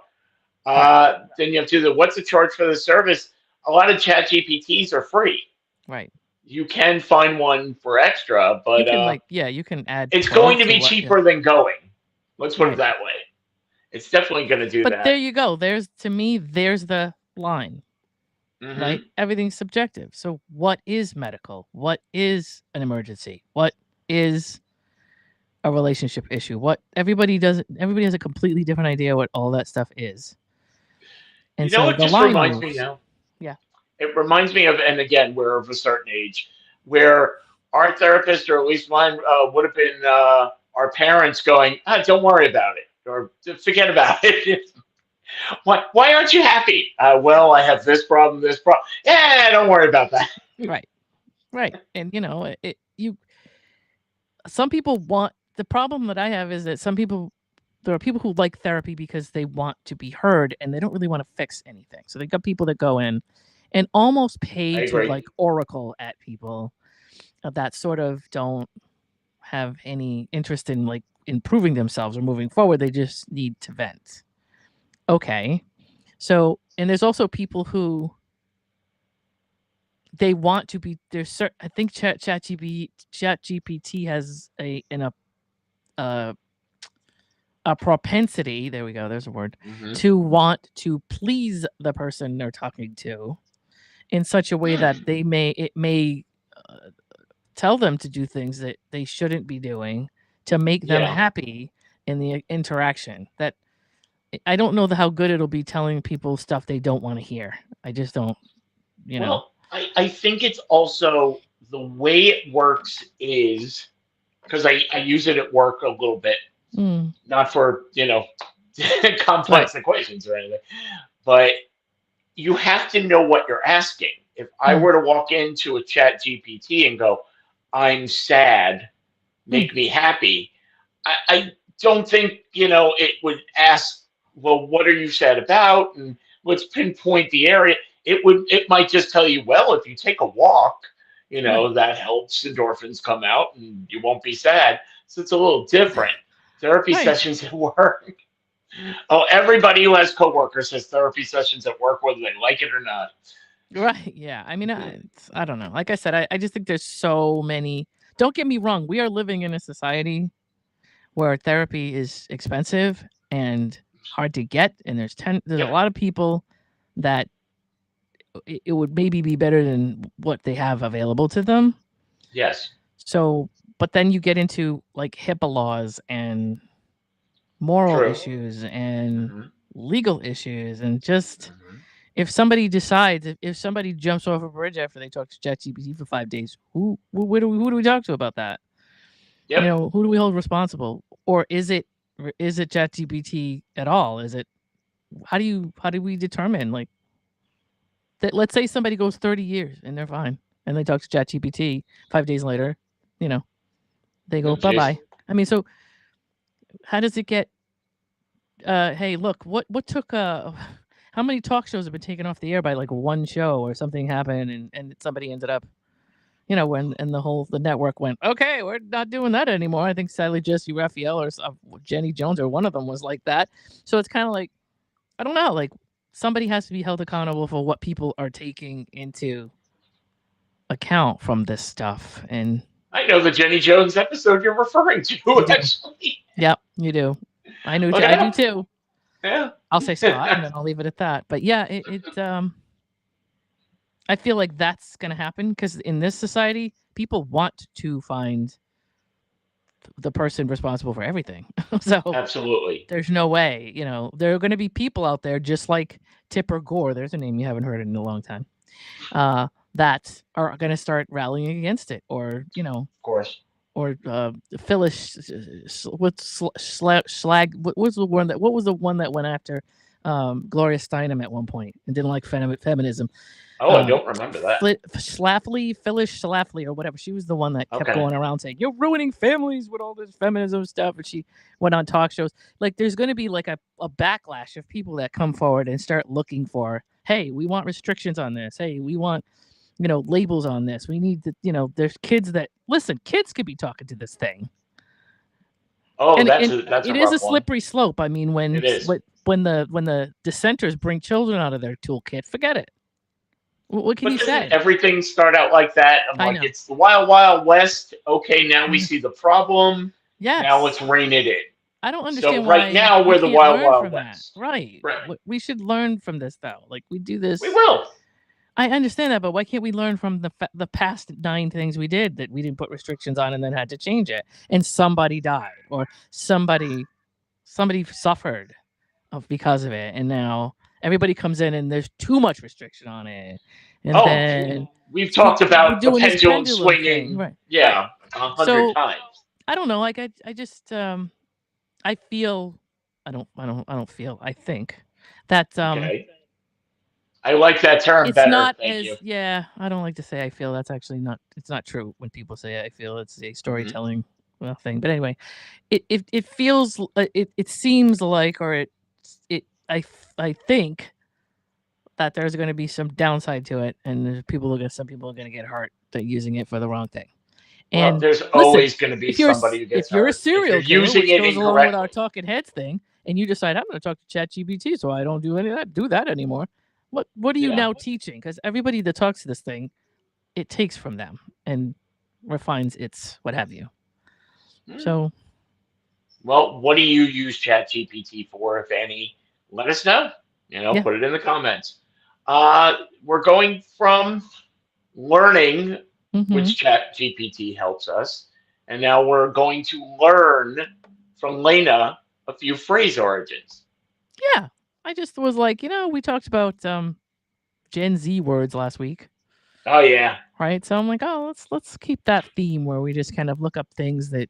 then you have to do what's the charge for the service? A lot of Chat GPTs are free. Right. You can find one for extra, but you can add. It's going to be cheaper than going. Let's put it that way. It's definitely going to do that. But there you go. There's the line. Mm-hmm. Right? Everything's subjective. So what is medical? What is an emergency? What is a relationship issue? Everybody has a completely different idea what all that stuff is. And it just reminds me now. Yeah. It reminds me of, and again, we're of a certain age, where our therapist, or at least mine, would have been our parents going, don't worry about it, or forget about it. Why aren't you happy? Well, I have this problem, this problem. Yeah, don't worry about that. Right. And some people want, the problem that I have is that there are people who like therapy because they want to be heard and they don't really want to fix anything. So they got people that go in and almost pay to oracle at people that sort of don't have any interest in improving themselves or moving forward. They just need to vent. Okay. So, and there's also people who they want to be there's I think ChatGPT has a propensity, there we go, there's a word, to want to please the person they're talking to. in such a way that it may tell them to do things that they shouldn't be doing to make them Yeah. happy in the interaction. That I don't know how good it'll be telling people stuff they don't want to hear. I just don't, you know. Well, I think it's also the way it works is because I use it at work a little bit, Mm, not for, complex equations or anything, but you have to know what you're asking. If I mm, were to walk into a chat GPT and go, I'm sad, mm. make me happy, I don't think, it would ask, well, what are you sad about? And let's pinpoint the area. It might just tell you, well, if you take a walk, Right. that helps endorphins come out and you won't be sad. So it's a little different. Therapy Right. sessions at work. Oh, everybody who has coworkers has therapy sessions at work, whether they like it or not. Right. Yeah. I mean, I don't know. Like I said, I just think there's so many. Don't get me wrong. We are living in a society where therapy is expensive and hard to get, and there's a Yep. lot of people that it would maybe be better than what they have available to them. Yes. So, but then you get into like HIPAA laws and moral True. issues and Hmm. legal issues, and just Hmm. if somebody decides, if somebody jumps off a bridge after they talk to ChatGPT for 5 days, who who do we talk to about that? Yep. Who do we hold responsible? Or is it ChatGPT at all? Is it how do we determine like that? Let's say somebody goes 30 years and they're fine, and they talk to ChatGPT 5 days later, they Oh, go bye jeez. bye. I mean, so how does it get? Hey, look, what took how many talk shows have been taken off the air by like one show or something happened and somebody ended up, when and the network went, okay, we're not doing that anymore. I think sadly Jesse Raphael or Jenny Jones or one of them was like that. So it's kind of like, I don't know, like somebody has to be held accountable for what people are taking into account from this stuff. And I know the Jenny Jones episode you're referring you to, do. actually. Yep, you do. Look it I do up. too. Yeah. I'll say Scott and then I'll leave it at that. But yeah, I feel like that's going to happen because in this society, people want to find the person responsible for everything. So Absolutely. there's no way, there are going to be people out there just like Tipper Gore. There's a name you haven't heard in a long time. That are going to start rallying against it, or Of course. or Phyllis, Slag. What was the one that? What was the one that went after Gloria Steinem at one point and didn't like feminism? Oh, I don't remember that. Phyllis Schlafly, or whatever. She was the one that kept Okay. going around saying, "You're ruining families with all this feminism stuff." And she went on talk shows. Like, there's going to be like a backlash of people that come forward and start looking for, hey, we want restrictions on this. Hey, we want, labels on this. We need to, there's kids that listen. Kids could be talking to this thing, Oh, and that's a it is a rough one. slippery slope. I mean, It is. when the dissenters bring children out of their toolkit, forget it. What can But you doesn't say? everything start out like that? I'm I like, know. it's the wild, wild west. Okay, now we see the problem. Now let's Yes. rein it in. I don't So understand right why now we we're the can't wild, learn wild from that. west. Right. Right. We should learn from this, though. Like, we do this. We will. I understand that, but why can't we learn from the past 9 things we did that we didn't put restrictions on and then had to change it, and somebody died or somebody suffered because of it, and now everybody comes in and there's too much restriction on it, and Oh, then we've we're talked about the doing this pendulum pendulum thing, swinging. right? Right. Yeah, 100 So times. I don't know. Like, I just I feel I don't feel I think that Okay. I like that term it's better. not Thank you. I don't like to say I feel. That's actually not, it's not true when people say I feel. It's a Hmm. storytelling thing. But anyway, it feels it seems like, or I think that there's going to be some downside to it, and some people are going to get hurt using it for the wrong thing. Well, And there's listen, always going to be if you're somebody who gets if you're a hurt if you're serial killer, using which it goes along with our incorrectly. talking heads thing, and you decide I'm going to talk to ChatGPT, so I don't do any of that, anymore. What are you Yeah. now teaching? Because everybody that talks to this thing, it takes from them and refines its what have you. So, Well, what do you use ChatGPT for, if any? Let us know. yeah. Put it in the comments. We're going from learning, Mm-hmm. which Chat GPT helps us, and now we're going to learn from Lena a few phrase origins. Yeah. I just was like, we talked about Gen Z words last week, Oh yeah, right? So I'm like, oh, let's keep that theme where we just kind of look up things that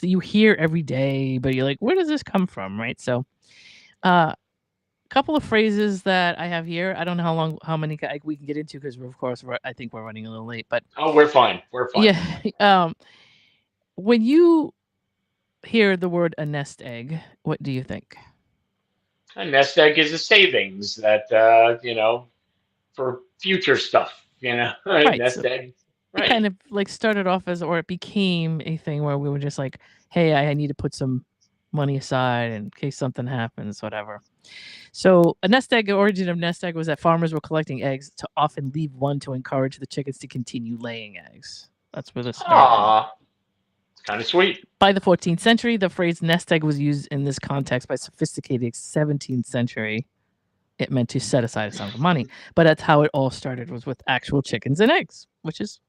you hear every day, but you're like, where does this come from, right? So, a couple of phrases that I have here. I don't know how many we can get into because I think we're running a little late, but oh we're fine, we're fine. yeah. When you hear the word a nest egg, what do you think? A nest egg is a savings that for future stuff. Right. Nest So egg, it right? kind of like started off as, or it became a thing where we were just like, hey, I need to put some money aside in case something happens, whatever. So a nest egg, the origin of nest egg was that farmers were collecting eggs to often leave one to encourage the chickens to continue laying eggs. That's where this started. Ah, it's kind of sweet. By the 14th century, the phrase nest egg was used in this context. By sophisticated 17th century, it meant to set aside a sum of money. But that's how it all started, was with actual chickens and eggs, which is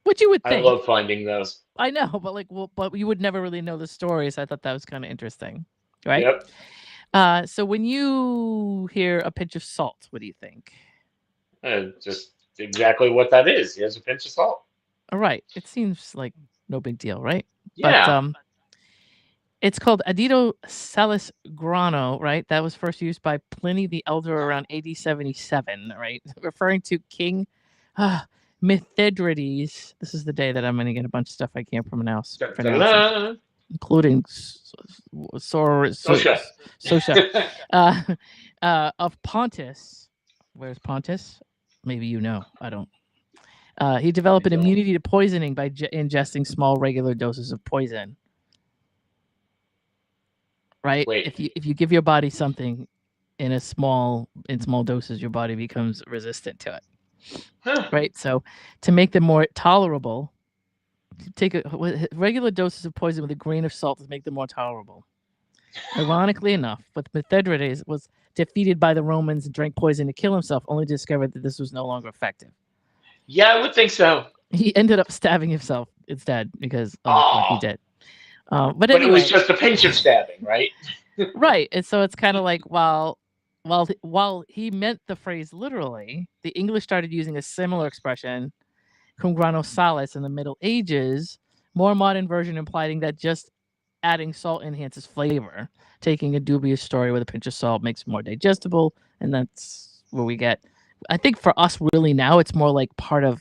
what you would I think. love finding those. I know, but but you would never really know the story, so I thought that was kind of interesting, right? Yep. So when you hear a pinch of salt, what do you think? Just exactly what that is. Here's a pinch of salt. All right, it seems like no big deal, right? But Yeah. it's called Adito Salis Grano, right? That was first used by Pliny the Elder around AD 77, right? Referring to King Mithridates. This is the day that I'm going to get a bunch of stuff I can't pronounce, Da-da-da. including Sosha. Sosha, of Pontus. Where's Pontus? Maybe you know. I don't. He developed an immunity to poisoning by ingesting small regular doses of poison. Right? Wait. If you give your body something in small doses, your body becomes resistant to it. Huh. Right? So to make them more tolerable, take regular doses of poison with a grain of salt to make them more tolerable. Ironically enough, but Mithridates was defeated by the Romans and drank poison to kill himself, only to discover that this was no longer effective. Yeah, I would think so. He ended up stabbing himself instead because of what he did. But it anyway, was just a pinch of stabbing, right? right. And so it's kind of like while he meant the phrase literally, the English started using a similar expression, cum grano salis, in the Middle Ages. More modern version implying that just adding salt enhances flavor. Taking a dubious story with a pinch of salt makes it more digestible, and that's where we get. I think for us, really now, it's more like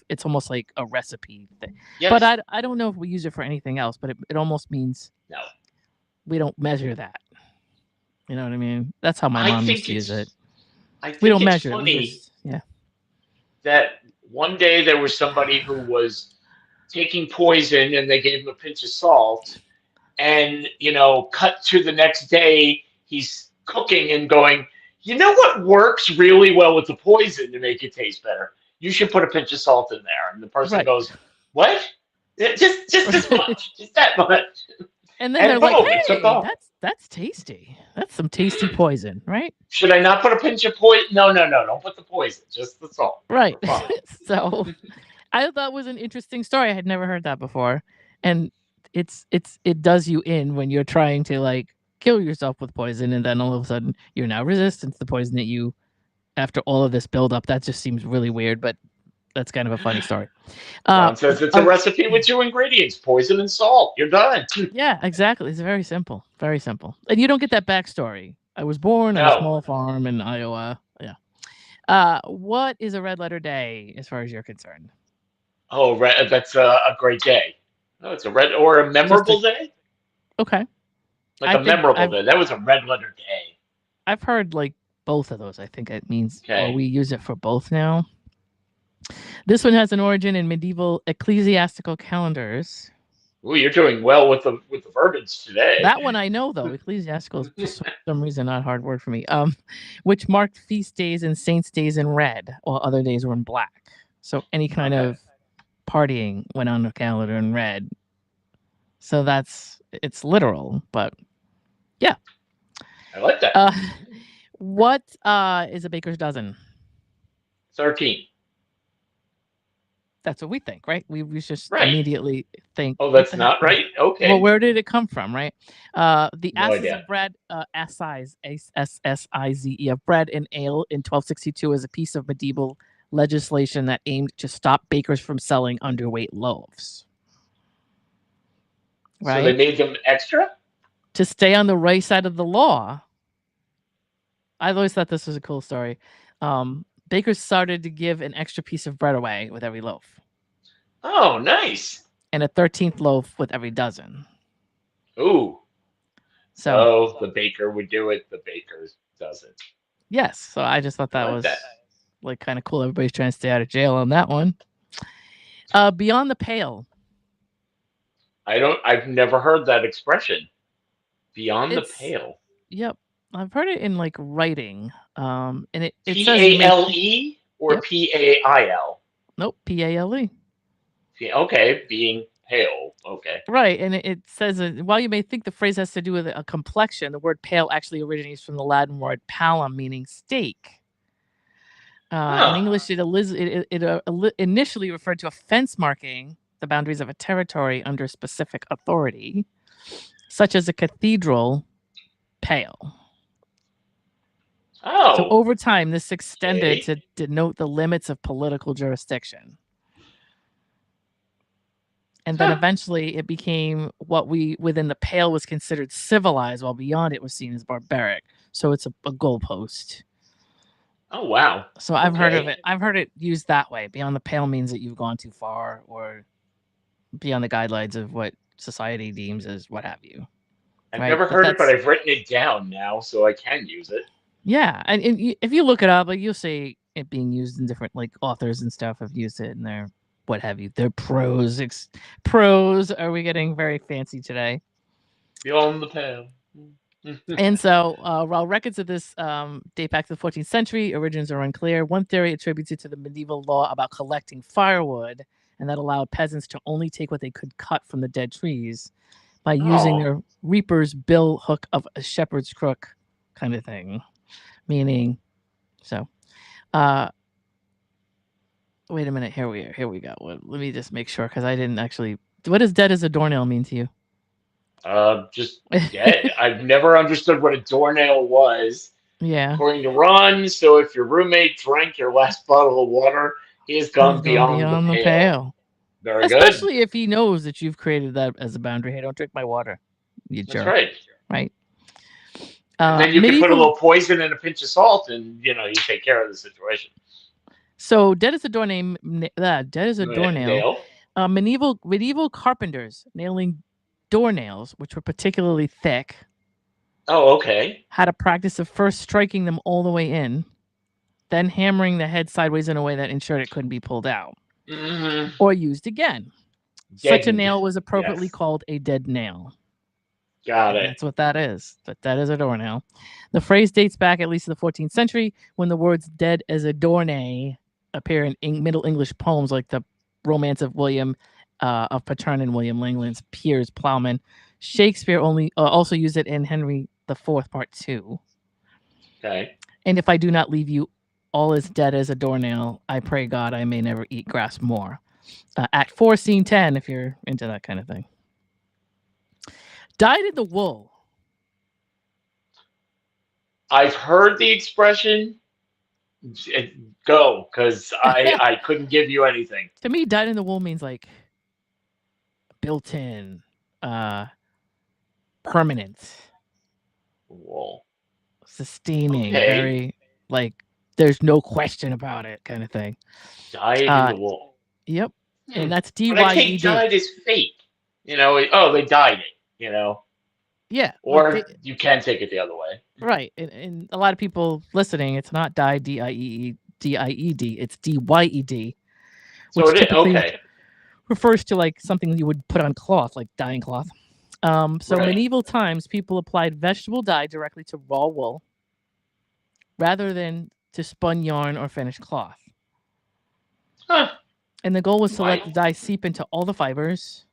it's almost like a recipe thing. Yes. But I don't know if we use it for anything else, but it almost means no. We don't measure that. You know what I mean? That's how my mom used to use it. We don't measure funny it. that one day there was somebody who was taking poison and they gave him a pinch of salt, and cut to the next day, he's cooking and going, you know what works really well with the poison to make it taste better? You should put a pinch of salt in there. And the person goes, what? Just this much, just that much. And then they're like, hey, that's tasty. That's some tasty Mm. poison, right? Should I not put a pinch of poison? No, don't put the poison, just the salt. Right. So I thought it was an interesting story. I had never heard that before. And it does you in when you're trying to like kill yourself with poison, and then all of a sudden you're now resistant to the poison that after all of this buildup. That just seems really weird, but that's kind of a funny story. Ron says it's a recipe with 2 ingredients, poison and salt. You're done. Yeah, exactly. It's very simple. Very simple. And you don't get that backstory. I was born on a small farm in Iowa. Yeah. What is a red letter day as far as you're concerned? Oh, that's a great day. Oh, it's a red or a memorable day? Okay. Like a memorable day. That was a red letter day. I've heard like both of those. I think it means, or we use it for both now. This one has an origin in medieval ecclesiastical calendars. Ooh, you're doing well with the verbiage today. That one I know though. Ecclesiastical is for some reason not a hard word for me. Which marked feast days and saints' days in red, while other days were in black. So any kind of partying went on the calendar in red. So it's literal, but yeah. I like that. What is a baker's dozen? 13. That's what we think, right? We just Right. immediately think. Oh, what that's the not heck? right? Okay. Well, where did it come from, right? The No asses idea. of bread, assize, Assize, of bread and ale in 1262 is a piece of medieval legislation that aimed to stop bakers from selling underweight loaves. So they Right? made them extra? To stay on the right side of the law. I've always thought this was a cool story. Bakers started to give an extra piece of bread away with every loaf, Oh, nice. and a 13th loaf with every dozen. Ooh. So, So the baker would do it, the baker doesn't. yes. So I just thought I that like was that. like kind of cool. Everybody's trying to stay out of jail on that one. Beyond the pale. I've never heard that expression. Beyond the It's- pale. Yep. I've heard it in like writing. And it says you may. P-A-L-E or Yep. P-A-I-L? Nope. P-A-L-E. Okay, being pale. Okay. Right. And it says, while you may think the phrase has to do with a complexion, the word pale actually originates from the Latin word palum, meaning steak. In English, it initially referred to a fence marking the boundaries of a territory under specific authority, such as a cathedral pale. Oh. So over time, this extended Okay. to denote the limits of political jurisdiction. And then eventually it became what within the pale was considered civilized, while beyond it was seen as barbaric. So it's a goalpost. Oh, wow. So I've heard of it. I've heard it used that way. Beyond the pale means that you've gone too far or beyond the guidelines of what society deems as what have you. I've Right? never heard it, but I've written it down now, so I can use it. Yeah. And if you look it up, like you'll see it being used in different like authors and stuff have used it in their what have you. Their prose. Prose. Are we getting very fancy today? Beyond the pale. And so, while records of this date back to the 14th century, origins are unclear. One theory attributes it to the medieval law about collecting firewood, and that allowed peasants to only take what they could cut from the dead trees by using their reaper's bill hook of a shepherd's crook kind of thing. Meaning, so, wait a minute. Here we go. Let me just make sure because I didn't actually. What does dead as a doornail mean to you? Just dead. I've never understood what a doornail was. Yeah. According to Ron, so if your roommate drank your last bottle of water, he has gone beyond the pale. Very good. Especially if he knows that you've created that as a boundary. Hey, don't drink my water. You jerk. That's right. Right. And then you can put a little poison and a pinch of salt, and you take care of the situation. So dead as a doornail. Dead as a doornail. Medieval carpenters nailing doornails, which were particularly thick. Oh, okay. Had a practice of first striking them all the way in, then hammering the head sideways in a way that ensured it couldn't be pulled out or used again. Such a nail was appropriately called a dead nail. Got it. That's what that is. But that is a doornail. The phrase dates back at least to the 14th century when the words dead as a doornail appear in Middle English poems like the Romance of William of Patterne and William Langland's Piers Plowman. Shakespeare also used it in Henry IV, Part 2. Okay. And if I do not leave you all as dead as a doornail, I pray God I may never eat grass more. Act 4, Scene 10, if you're into that kind of thing. Dyed in the wool. I've heard the expression. Go, because I couldn't give you anything. To me, dyed in the wool means like built-in, permanent, wool, sustaining, very like there's no question about it kind of thing. Dyed in the wool. Yep, and that's D-Y-E-D. But I think dyed is fake. They dyed it. Yeah. Or you can take it the other way. Right. And a lot of people listening, it's not dyed, D-I-E-D, it's D-Y-E-D. Which typically refers to like something you would put on cloth, like dyeing cloth. So medieval times, people applied vegetable dye directly to raw wool rather than to spun yarn or finished cloth. Huh. And the goal was to let the dye seep into all the fibers,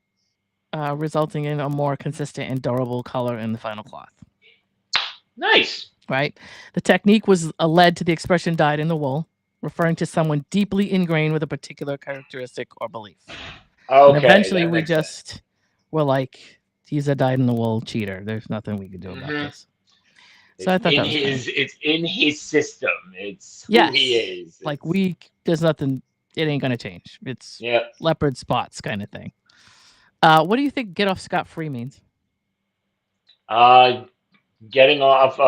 resulting in a more consistent and durable color in the final cloth. Nice. Right? The technique was led to the expression dyed in the wool, referring to someone deeply ingrained with a particular characteristic or belief. Okay. And eventually that we makes sense. just were like, he's a dyed-in-the-wool cheater. There's nothing we can do about Mhm. this. So I thought that was funny. It's in his system. It's who Yes. he is. Like It's- there's nothing, it ain't gonna change. It's yeah. leopard spots kind of thing. What do you think get off scot-free means? Getting off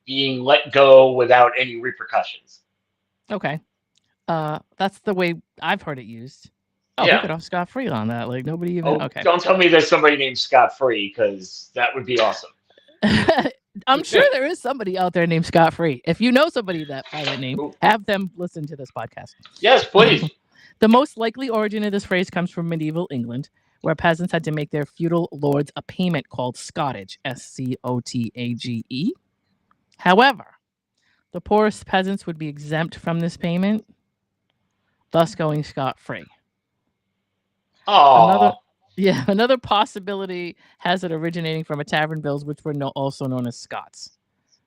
being let go without any repercussions. Okay. That's the way I've heard it used. Oh, he Yeah. got off scot-free on that. Like nobody even Oh, okay. don't tell me there's somebody named Scott Free, because that would be awesome. I'm sure there is somebody out there named Scott Free. If you know somebody by that name, Ooh. have them listen to this podcast. Yes, please. The most likely origin of this phrase comes from medieval England, where peasants had to make their feudal lords a payment called scotage, SCOTAGE. However, the poorest peasants would be exempt from this payment, thus going scot-free. Oh, Another possibility has it originating from a tavern bills, which were also known as scots,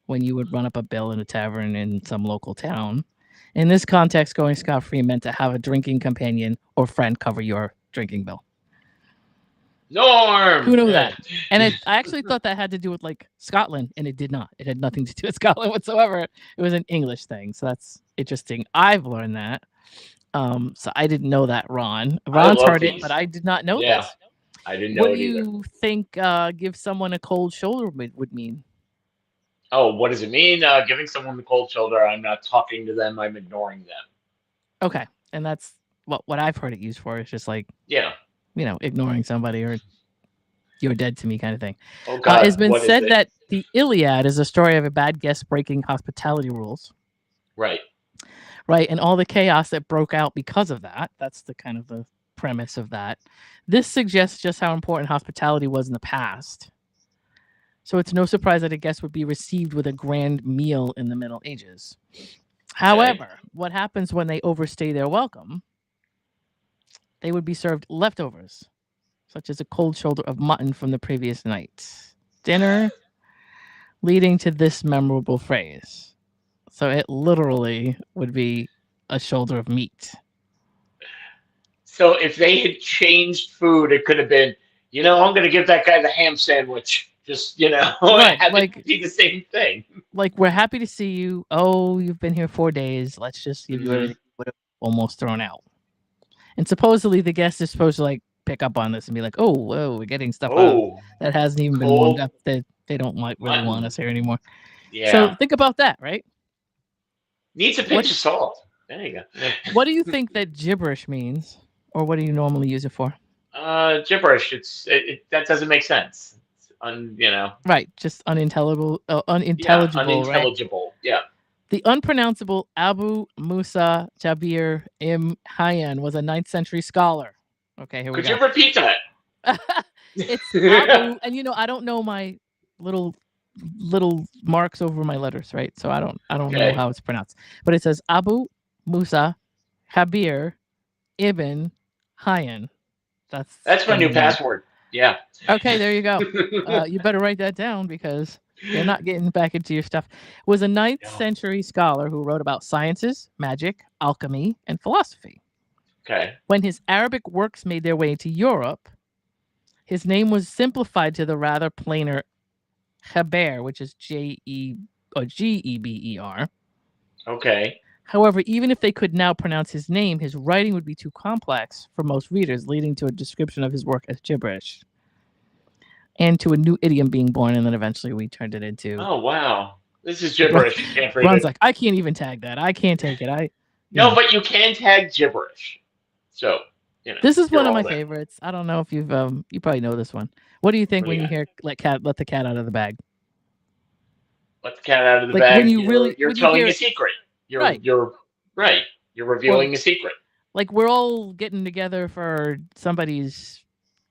when you would run up a bill in a tavern in some local town. In this context, going scot-free meant to have a drinking companion or friend cover your drinking bill. Norm. Who knew that? And I actually thought that had to do with like Scotland, and it did not. It had nothing to do with Scotland whatsoever. It was an English thing, so that's interesting. I've learned that. So I didn't know that, Ron. Ron's love heard it, these. but I did not know Yeah, this. I didn't know What it do either. you think give someone a cold shoulder would mean? Oh, what does it mean? Giving someone the cold shoulder. I'm not talking to them. I'm ignoring them. Okay, and that's what I've heard it used for. It's just like, Yeah. ignoring somebody or you're dead to me kind of thing. Oh God. It's been what is said it? that the Iliad is a story of a bad guest breaking hospitality rules. Right. Right, and all the chaos that broke out because of that. That's the kind of the premise of that. This suggests just how important hospitality was in the past. So it's no surprise that a guest would be received with a grand meal in the Middle Ages. However, what happens when they overstay their welcome? They would be served leftovers, such as a cold shoulder of mutton from the previous night's dinner, leading to this memorable phrase. So it literally would be a shoulder of meat. So if they had changed food, it could have been, I'm going to give that guy the ham sandwich. Just, Right, have like- it be the same thing. Like, we're happy to see you. Oh, you've been here 4 days. Let's just give you everything you would have almost thrown out. And supposedly the guest is supposed to like pick up on this and be like, oh, whoa, we're getting stuff out that hasn't even been warmed up. That they don't really want us here anymore. Yeah. So think about that, right? Needs a pinch of salt. There you go. What do you think that gibberish means? Or what do you normally use it for? Gibberish. That doesn't make sense. It's Right, just unintelligible. Yeah, Right? unintelligible. Yeah. The unpronounceable Abu Musa Jabir Ibn Hayyan was a 9th century scholar. Okay, here we Could go. you repeat that? It's Abu, and I don't know my little marks over my letters, right? So I don't know how it's pronounced. But it says Abu Musa Jabir Ibn Hayyan. That's my new password. Yeah. Okay, there you go. You better write that down because you're not getting back into your stuff. Was a 9th century scholar who wrote about sciences, magic, alchemy, and philosophy. Okay. When his Arabic works made their way to Europe, his name was simplified to the rather plainer Geber, which is Geber. Okay. However, even if they could now pronounce his name, his writing would be too complex for most readers, leading to a description of his work as gibberish. And to a new idiom being born, and then eventually we turned it into... Oh, wow. This is gibberish. You can't read Ron's it. like, I can't even tag that. I can't take it. No, but you can tag gibberish. So, This is one of all my there. favorites. I don't know if you've... you probably know this one. What do you think when you hear let the cat out of the bag? Let the cat out of the Like, bag. when you really- You're when you telling hear a it- secret. Right. You're right. You're revealing a secret. Like, we're all getting together for somebody's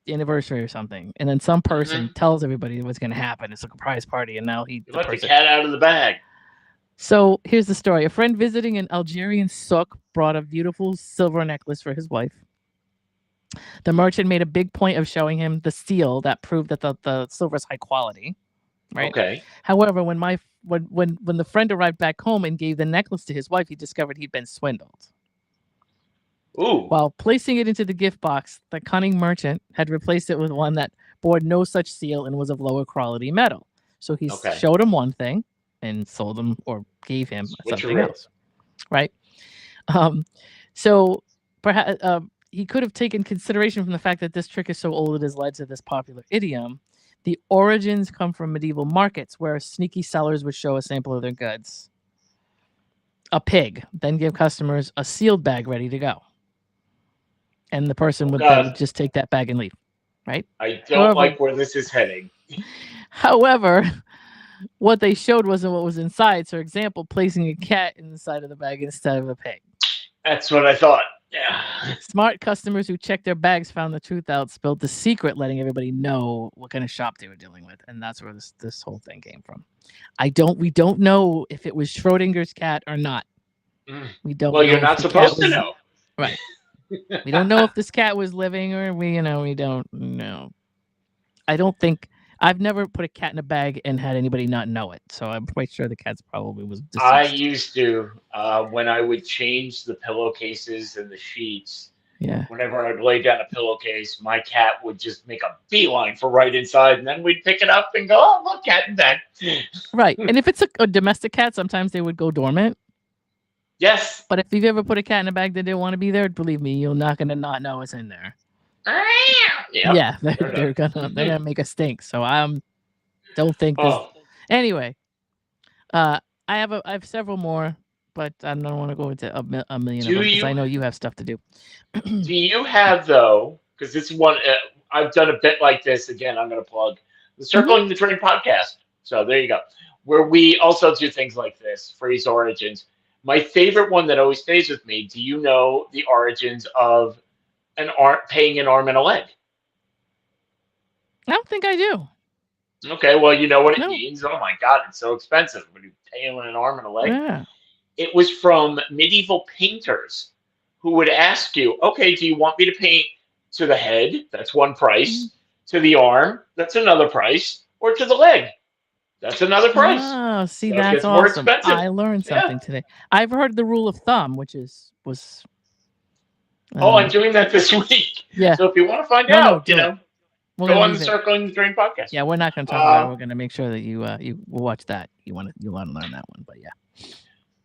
anniversary or something, and then some person tells everybody what's going to happen. It's a surprise party, and now You let the cat out of the bag. So here's the story. A friend visiting an Algerian souk brought a beautiful silver necklace for his wife. The merchant made a big point of showing him the seal that proved that the silver's high quality. right? Okay. However, when the friend arrived back home and gave the necklace to his wife, he discovered he'd been swindled. Ooh. While placing it into the gift box, the cunning merchant had replaced it with one that bore no such seal and was of lower quality metal. So he Okay. showed him one thing and sold him or gave him something Switcheroo. else, right? So perhaps he could have taken consideration from the fact that this trick is so old it has led to this popular idiom. The origins come from medieval markets where sneaky sellers would show a sample of their goods, a pig, then give customers a sealed bag ready to go. And the person would just take that bag and leave, right? I don't like where this is heading. However, what they showed wasn't what was inside. So, example, placing a cat inside of the bag instead of a pig. That's what I thought. Yeah. Smart customers who checked their bags found the truth out, spilled the secret, letting everybody know what kind of shop they were dealing with, and that's where this whole thing came from. We don't know if it was Schrodinger's cat or not. We don't. Well, you're not supposed to know, right? We don't know if this cat was living or we don't know. I don't think I've never put a cat in a bag and had anybody not know it. So I'm quite sure the cat's probably was deceased. I used to when I would change the pillowcases and the sheets. Yeah. Whenever I'd lay down a pillowcase, my cat would just make a beeline for right inside, and then we'd pick it up and go, "Oh, look, cat in bed." Right. And if it's a domestic cat, sometimes they would go dormant. Yes. But if you've ever put a cat in a bag that didn't want to be there, believe me, you're not gonna not know it's in there. Yep. Yeah, they're gonna make a stink. So don't think this. Anyway, I have several more, but I don't want to go into a million of them because I know you have stuff to do. Do you have though? Because this is one I've done a bit like this. Again, I'm going to plug the Circling the Drain podcast. So there you go, where we also do things like this, phrase origins. My favorite one that always stays with me. Do you know the origins of paying an arm and a leg? I don't think I do. Okay, well, you know what it means. Oh my God, it's so expensive. When you pay an arm and a leg, yeah. It was from medieval painters who would ask you, okay, do you want me to paint to the head? That's one price. To the arm, that's another price. Or to the leg, that's another price. Oh, see, so that's awesome. I learned something today. I've heard the rule of thumb, which was. I'm doing that this week. Yeah. So if you want to find out, go on the Circling the Drain podcast. Yeah, we're not going to talk about it. We're going to make sure that you will watch that. You want to learn that one, but yeah.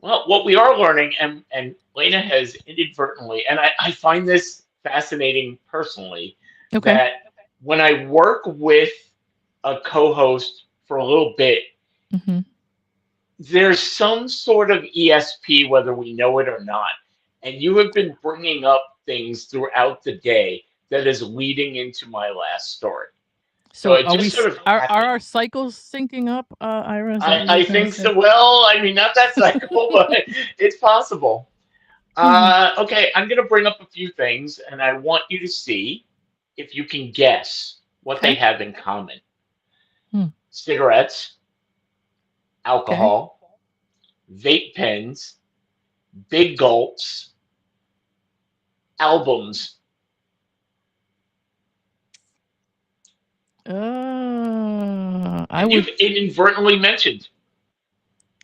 Well, what we are learning, and Lena has inadvertently, and I find this fascinating personally, that when I work with a co-host for a little bit, there's some sort of ESP, whether we know it or not. And you have been bringing up things throughout the day that is leading into my last story. So are our cycles syncing up, Ira? I think so. Well, I mean, not that cycle, but it's possible. Okay, I'm going to bring up a few things, and I want you to see if you can guess what they have in common. Cigarettes, alcohol, vape pens, big gulps, albums. You've inadvertently mentioned.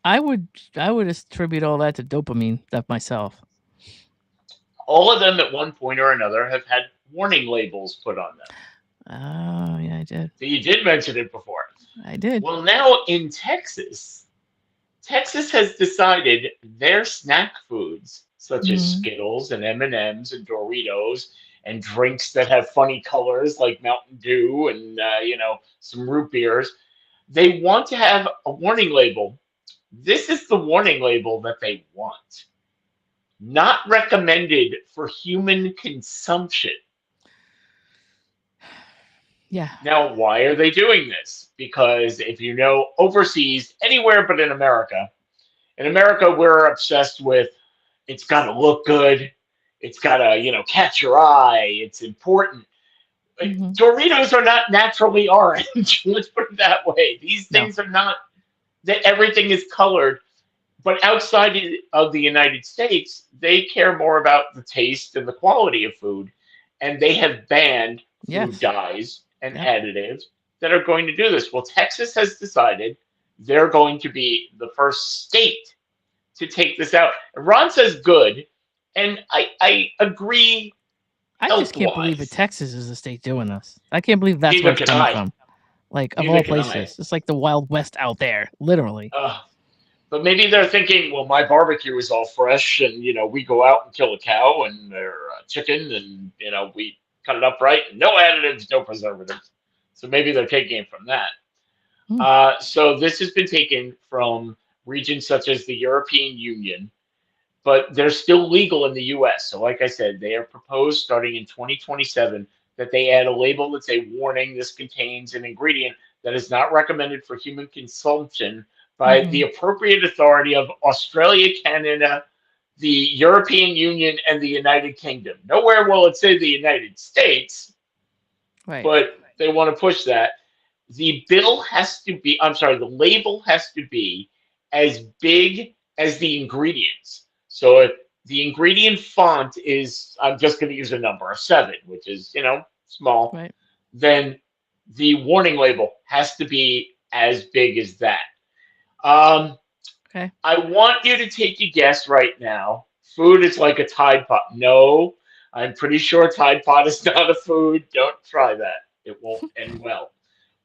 I would attribute all that to dopamine stuff myself. All of them at one point or another have had warning labels put on them. Oh, yeah, I did. So you did mention it before. I did. Well, now in Texas has decided their snack foods, such as Skittles and M&Ms and Doritos, and drinks that have funny colors like Mountain Dew and some root beers, they want to have a warning label. This is the warning label that they want. Not recommended for human consumption. Yeah. Now, why are they doing this? Because if you know, overseas, anywhere but in America, we're obsessed with it's got to look good. It's got to, catch your eye. It's important. Doritos are not naturally orange. Let's put it that way. These things are not that everything is colored. But outside of the United States, they care more about the taste and the quality of food. And they have banned food dyes and additives that are going to do this? Well, Texas has decided they're going to be the first state to take this out. And Ron says good, and I agree. I just can't believe that Health-wise. Texas is the state doing this. I can't believe that's Neither where it's can coming I. from. Like, of Neither all can I. places, it's like the Wild West out there, literally. But maybe they're thinking, well, my barbecue is all fresh, and we go out and kill a cow and their chicken, and we cut it up right, and no additives, no preservatives. So maybe they're taking it from that. So this has been taken from regions such as the European Union, but they're still legal in the U.S. So, like I said, they are proposed starting in 2027 that they add a label that's a warning: this contains an ingredient that is not recommended for human consumption by the appropriate authority of Australia, Canada, the European Union, and the United Kingdom. Nowhere will it say the United States, but they want to push that. The label has to be as big as the ingredients. So if the ingredient font is, I'm just going to use a number, a 7, which is, small, then the warning label has to be as big as that. Okay. I want you to take a guess right now. Food is like a Tide Pod. No, I'm pretty sure Tide Pod is not a food. Don't try that. It won't end well.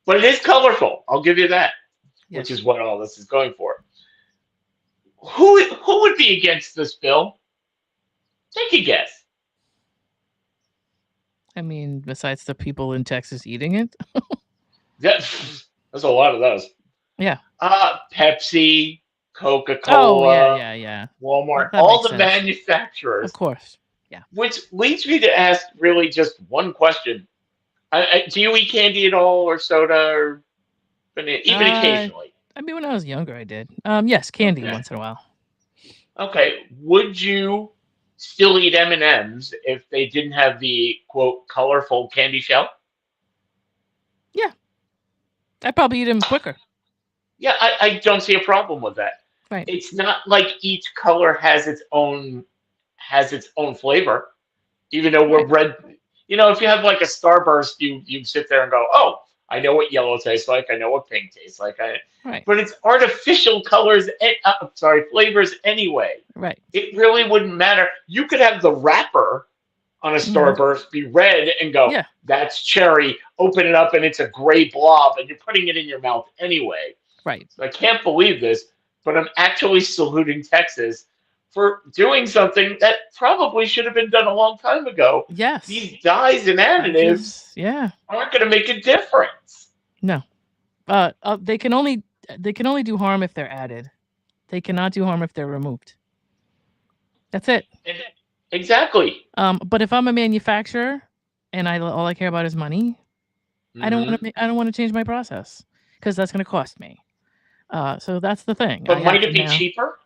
But it is colorful. I'll give you that, which is what all this is going for. Who would be against this bill? Take a guess. I mean, besides the people in Texas eating it. There's a lot of those. Yeah. Pepsi, Coca-Cola, yeah. Walmart, That all makes the sense. manufacturers. Of course. Yeah. Which leads me to ask really just one question. Do you eat candy at all, or soda, or even occasionally? I mean, when I was younger, I did. Yes, candy once in a while. Okay. Would you still eat M&Ms if they didn't have the, quote, colorful candy shell? Yeah. I'd probably eat them quicker. Yeah, I don't see a problem with that. Right. It's not like each color has its own flavor, even though we're red. If you have like a Starburst, you sit there and go, oh, I know what yellow tastes like. I know what pink tastes like. But it's artificial colors. Flavors anyway. Right. It really wouldn't matter. You could have the wrapper on a Starburst be red and go, that's cherry. Open it up and it's a gray blob, and you're putting it in your mouth anyway. Right. So I can't believe this, but I'm actually saluting Texas for doing something that probably should have been done a long time ago. Yes. These dyes and additives aren't going to make a difference. No. They can only do harm if they're added. They cannot do harm if they're removed. That's it. Exactly. But if I'm a manufacturer and all I care about is money, I don't want to change my process because that's going to cost me. So that's the thing. But might it be cheaper?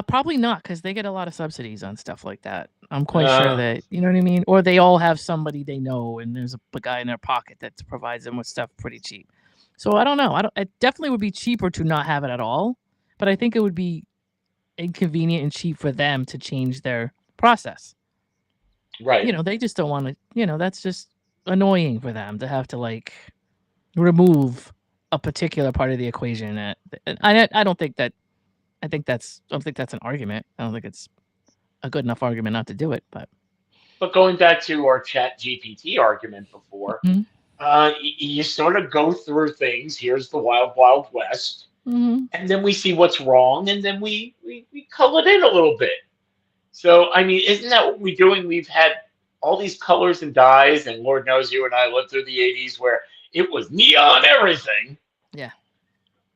Probably not, because they get a lot of subsidies on stuff like that. I'm quite sure that, you know what I mean? Or they all have somebody they know, and there's a guy in their pocket that provides them with stuff pretty cheap. So I don't know. It definitely would be cheaper to not have it at all, but I think it would be inconvenient and cheap for them to change their process. Right. They just don't want to, that's just annoying for them to have to remove a particular part of the equation. I don't think that's an argument. I don't think it's a good enough argument not to do it. But going back to our Chat GPT argument before, you sort of go through things. Here's the wild, wild west, and then we see what's wrong, and then we cull it in a little bit. So I mean, isn't that what we're doing? We've had all these colors and dyes, and Lord knows you and I lived through the '80s where it was neon everything. Yeah.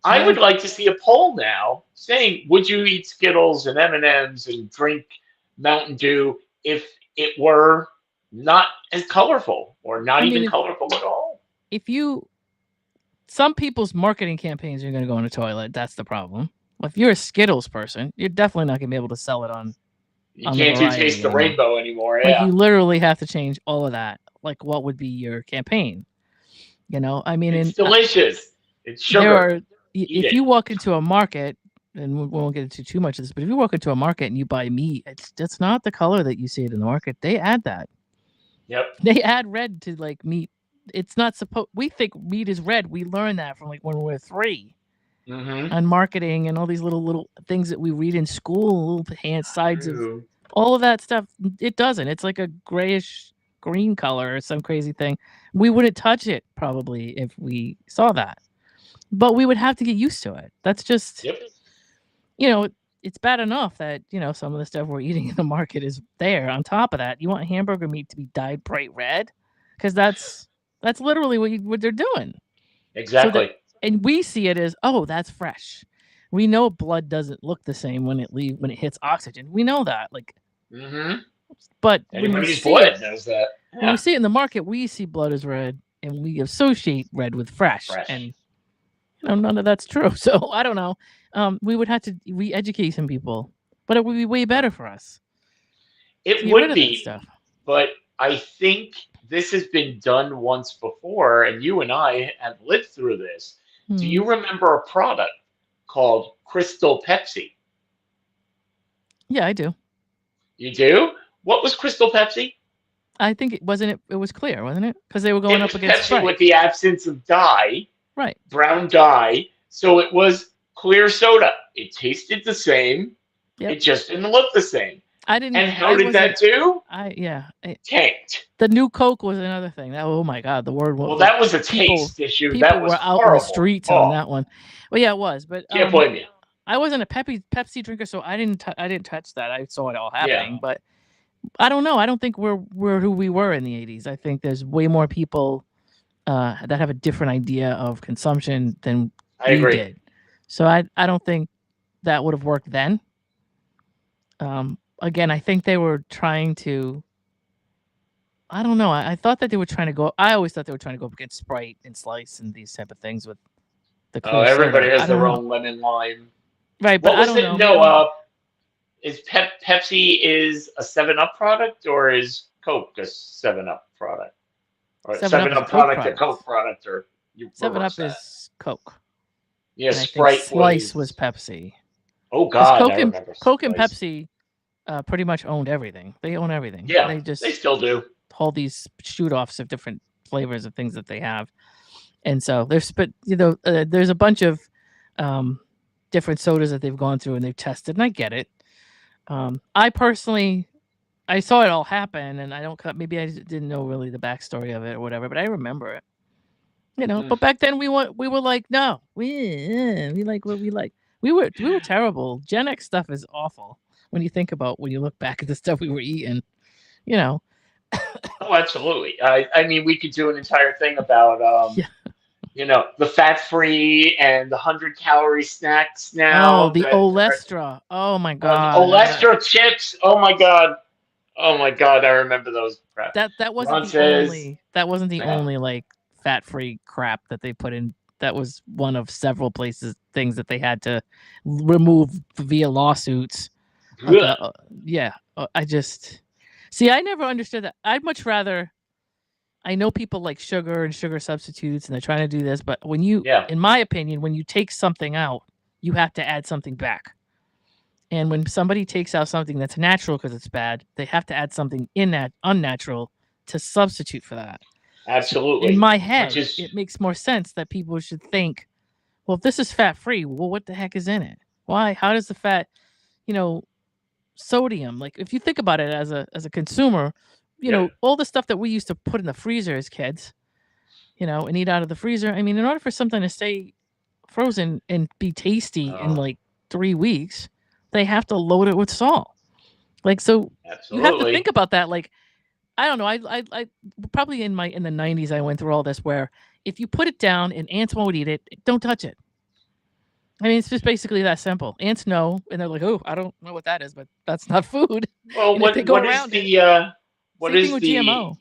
I would like to see a poll now saying, would you eat Skittles and M&Ms and drink Mountain Dew if it were not as colorful or not even colorful at all? Some people's marketing campaigns are going to go in the toilet. That's the problem. Well, if you're a Skittles person, you're definitely not going to be able to sell it on. You can't do Taste the Rainbow anymore. Yeah. You literally have to change all of that. What would be your campaign? I mean, it's delicious. It's sugar. If you walk into a market, and we won't get into too much of this, but if you walk into a market and you buy meat, it's not the color that you see it in the market. They add that. Yep. They add red to meat it's not supposed. We think meat is red. We learned that from like when we were 3 Mm-hmm. on marketing and all these little things that we read in school, little hand sides of True. all of that stuff. It doesn't. It's like a grayish green color or some crazy thing. We wouldn't touch it probably if we saw that, but we would have to get used to it. That's just, Yep. it's bad enough that some of the stuff we're eating in the market is there. On top of that, you want hamburger meat to be dyed bright red, because that's literally what they're doing. Exactly. And we see it as, oh, that's fresh. We know blood doesn't look the same when it hits oxygen. We know that, like, Mm-hmm. but Anybody who's blood knows that. when Yeah. we see it in the market, we see blood as red, and we associate red with fresh. And none of that's true. So I don't know. We would have to re-educate some people, but it would be way better for us. to It get rid would of that be, stuff. but I think this has been done once before, and you and I have lived through this. Do you remember a product called Crystal Pepsi? Yeah, I do. You do? What was Crystal Pepsi? I think it wasn't. It was clear, wasn't it? Because they were going It up was against Pepsi Sprite. with the absence of dye, Right. brown dye. So it was clear soda. It tasted the same. Yep. It just didn't look the same. I didn't. And how did that do? Tanked. The new Coke was another thing. Oh my God, the word. Well, that was a taste issue. People That was were out horrible. in the streets on that one. Well, yeah, it was. But Can't blame you. I wasn't a Pepsi drinker, so I didn't touch that. I saw it all happening, but I don't know. I don't think we're who we were in the 80s. I think there's way more people that have a different idea of consumption than I agree. did. So I don't think that would have worked then. Again, I think they were trying to. I don't know. I thought that they were trying to go. I always thought they were trying to go up against Sprite and Slice and these type of things with the. Oh, everybody has their own lemon lime. Right, but what was I don't it? know. No, is Pepsi is a 7-Up product, or is Coke a 7-Up product? Or 7-Up product, a Coke product, or you 7-Up that? is Coke. Yeah, and Sprite Slice was Pepsi. Oh God, Coke and Pepsi pretty much owned everything. They own everything. Yeah, they still do. All these shoot-offs of different flavors of things that they have, and so there's a bunch of different sodas that they've gone through and they've tested, and I get it. I personally, I saw it all happen, and maybe I didn't know really the backstory of it or whatever, but I remember it. But back then we were like, no, we like what we like. We were terrible. Gen X stuff is awful when you think about when you look back at the stuff we were eating. Oh, absolutely. I mean, we could do an entire thing about the fat-free and the 100-calorie snacks now. Oh, the Olestra. Oh my God. Olestra chips. Oh my God. Oh my God. I remember those crap. That wasn't the only like fat-free crap that they put in. That was one of several things that they had to remove via lawsuits. I never understood that. I'd much rather. I know people like sugar and sugar substitutes, and they're trying to do this, but in my opinion, when you take something out, you have to add something back. And when somebody takes out something that's natural because it's bad, they have to add something unnatural to substitute for that. Absolutely. So in my head, it makes more sense that people should think, well, if this is fat-free, well, what the heck is in it? Why? How does the fat, sodium, like if you think about it as a consumer, all the stuff that we used to put in the freezer as kids, and eat out of the freezer. I mean, in order for something to stay frozen and be tasty in like 3 weeks, they have to load it with salt. Like, so you have to think about that. Like, I don't know. I probably in the 90s, I went through all this where if you put it down and ants won't eat it, don't touch it. I mean, it's just basically that simple. Ants know, and they're like, oh, I don't know what that is, but that's not food. Well, what is the GMO?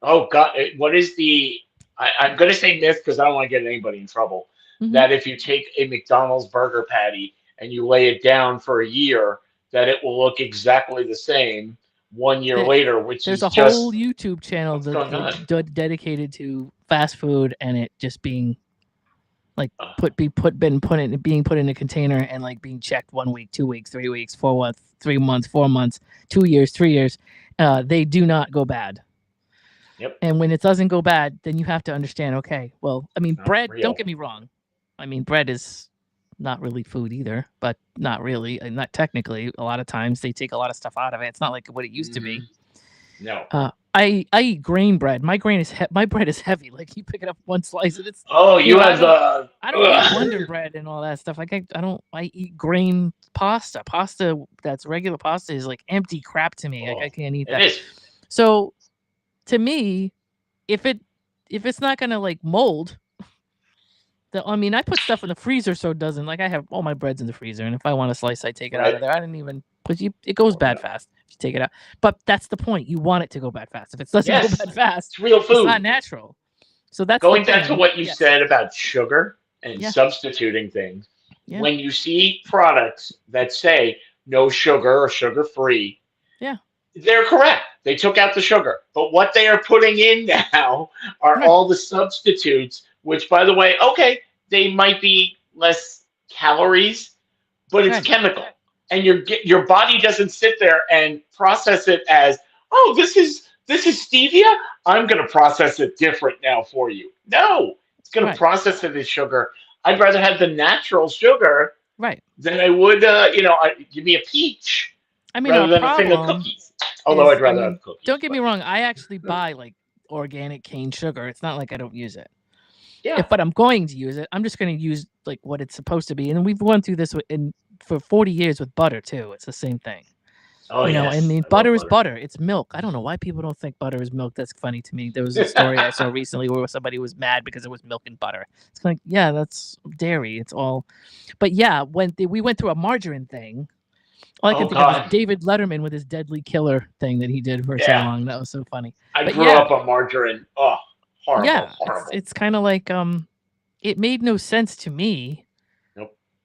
Oh God, what is the? I'm going to say myth because I don't want to get anybody in trouble. Mm-hmm. That if you take a McDonald's burger patty and you lay it down for a year, that it will look exactly the same 1 year later. There's a whole YouTube channel dedicated to fast food and it just being like being put in a container and like being checked 1 week, 2 weeks, 3 weeks, 4 months, 3 months, 4 months, 2 years, 3 years. They do not go bad. Yep. And when it doesn't go bad, then you have to understand, okay, well, I mean, Not bread, real. don't get me wrong. I mean, bread is not really food either, but not really, not technically. A lot of times they take a lot of stuff out of it. It's not like what it used to be. No. I eat grain bread. My bread is heavy. Like you pick it up one slice and it's. Oh, you know, have I don't eat Wonder Bread and all that stuff. Like I don't. I eat grain pasta. Pasta that's regular pasta is like empty crap to me. Like I can't eat that. It is. So, to me, if it's not gonna like mold, I mean, I put stuff in the freezer so it doesn't. Like I have all my breads in the freezer, and if I want a slice, I take it out of there. I didn't even put it goes bad fast if you take it out. But that's the point. You want it to go bad fast. If it doesn't go bad fast, it's real food. It's not natural. So that's going back to what you said about sugar and Yeah. substituting things. Yeah. When you see products that say no sugar or sugar free, Yeah. they're correct. They took out the sugar. But what they are putting in now are all the substitutes, which, by the way, okay, they might be less calories, but it's chemical. And your body doesn't sit there and process it as, oh, this is stevia. I'm going to process it different now for you. No, it's going to process it as sugar. I'd rather have the natural sugar than I would, give me a peach rather than a thing of cookies. Although I'd rather have cookies. Don't get me wrong. I actually buy like organic cane sugar. It's not like I don't use it. Yeah. But I'm going to use it. I'm just going to use like what it's supposed to be. And we've gone through this for 40 years with butter too. It's the same thing. Oh, you know, I mean, butter is butter. It's milk. I don't know why people don't think butter is milk. That's funny to me. There was a story I saw recently where somebody was mad because it was milk and butter. It's like, yeah, that's dairy. It's all. But yeah, when we went through a margarine thing, all I can think of is David Letterman with his deadly killer thing that he did for so long. That was so funny. I grew up on margarine. Oh, horrible. Yeah, horrible. It's kind of like it made no sense to me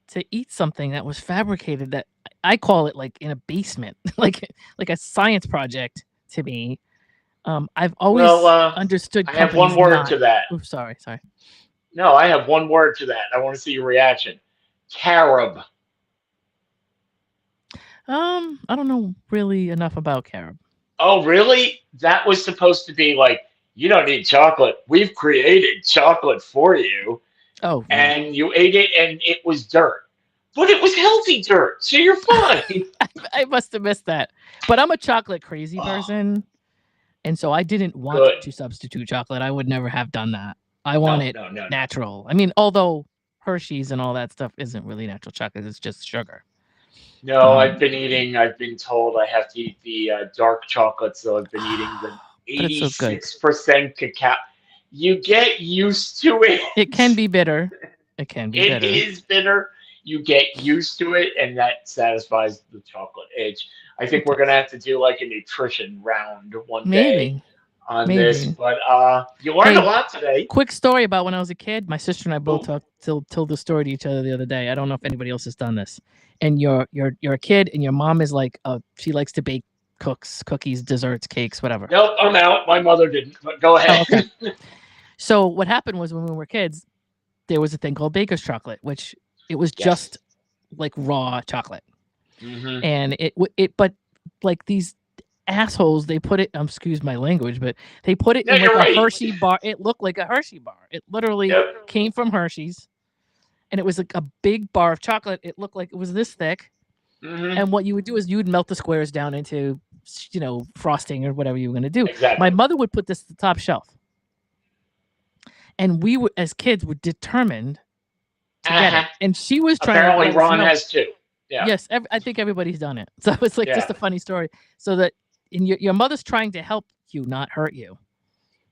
to eat something that was fabricated that I call it like in a basement, like a science project to me. I've always understood. I have one word to that. Oops, sorry. No, I have one word to that. I want to see your reaction. Carob. I don't know really enough about carob. Oh, really? That was supposed to be like, you don't need chocolate. We've created chocolate for you. Oh. And you ate it, and it was dirt. But it was healthy dirt, so you're fine. I must have missed that. But I'm a chocolate crazy person, and so I didn't want to substitute chocolate. I would never have done that. I want it natural. I mean, although Hershey's and all that stuff isn't really natural chocolate, it's just sugar. No, I've been told I have to eat the dark chocolate, so I've been eating the 86% cacao. You get used to it. It can be bitter. It is bitter. You get used to it, and that satisfies the chocolate itch. I think we're going to have to do like a nutrition round one day on this. But you learned a lot today. Quick story about when I was a kid. My sister and I both told the story to each other the other day. I don't know if anybody else has done this. And you're a kid, and your mom is like, she likes to bake cookies, desserts, cakes, whatever. Nope, I'm out. My mother didn't. But go ahead. Oh, okay. So what happened was when we were kids, there was a thing called baker's chocolate, which it was just like raw chocolate. Mm-hmm. And but like these assholes, they put it, excuse my language, but they put it in like a Hershey bar. It looked like a Hershey bar. It literally came from Hershey's, and it was like a big bar of chocolate. It looked like it was this thick. Mm-hmm. And what you would do is you would melt the squares down into, frosting or whatever you were going to do. Exactly. My mother would put this at the top shelf. And we were, as kids, were determined to get it. And she was trying Apparently to... Ron has too. Yeah. Yes, I think everybody's done it. So it's like just a funny story. So that your mother's trying to help you, not hurt you.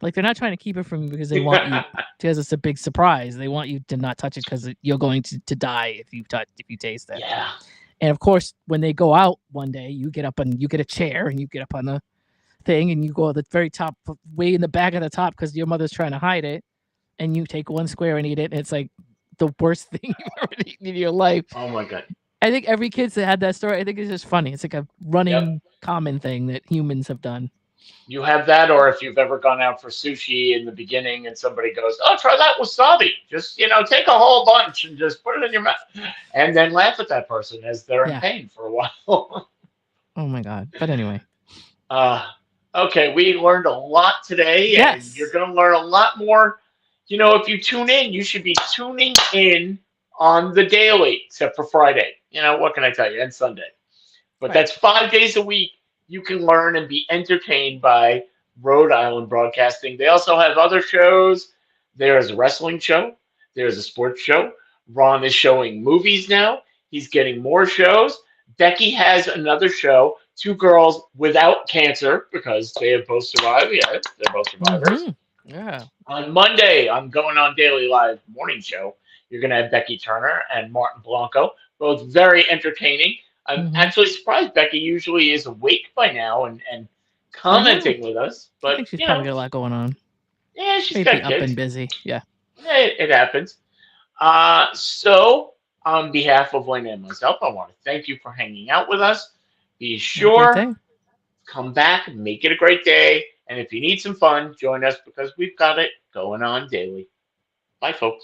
Like they're not trying to keep it from you because they want you, because it's a big surprise. They want you to not touch it because you're going to die if you taste it. Yeah. And of course, when they go out one day, you get up and you get a chair and you get up on the thing and you go at the very top, way in the back of the top because your mother's trying to hide it. And you take one square and eat it, and it's like the worst thing you've ever eaten in your life. Oh my God. I think every kid's that had that story, I think it's just funny. It's like a running common thing that humans have done. You have that, or if you've ever gone out for sushi in the beginning and somebody goes, oh, try that wasabi. Just, take a whole bunch and just put it in your mouth. And then laugh at that person as they're in pain for a while. Oh my God. But anyway. Okay, we learned a lot today, and you're Yes. going to learn a lot more. You know, if you tune in, you should be tuning in on the daily, except for Friday. You know, what can I tell you? And Sunday. But Right. that's 5 days a week. You can learn and be entertained by Rhode Island Broadcasting. They also have other shows. There's a wrestling show, there's a sports show. Ron is showing movies now. He's getting more shows. Becky has another show, Two Girls Without Cancer, because they have both survived. Yeah, they're both survivors. Mm-hmm. Yeah. On Monday, I'm going on Daily Live morning show. You're going to have Becky Turner and Martin Blanco, both very entertaining. I'm Mm-hmm. actually surprised Becky usually is awake by now and I know. commenting with us, I but think she's probably got a lot going on. yeah, She she's may be got up and kids. busy. Yeah. Yeah, it happens. So, on behalf of Lena and myself, I want to thank you for hanging out with us. Be Have a great sure, day. come back, make it a great day, and if you need some fun, join us because we've got it going on daily. Bye, folks.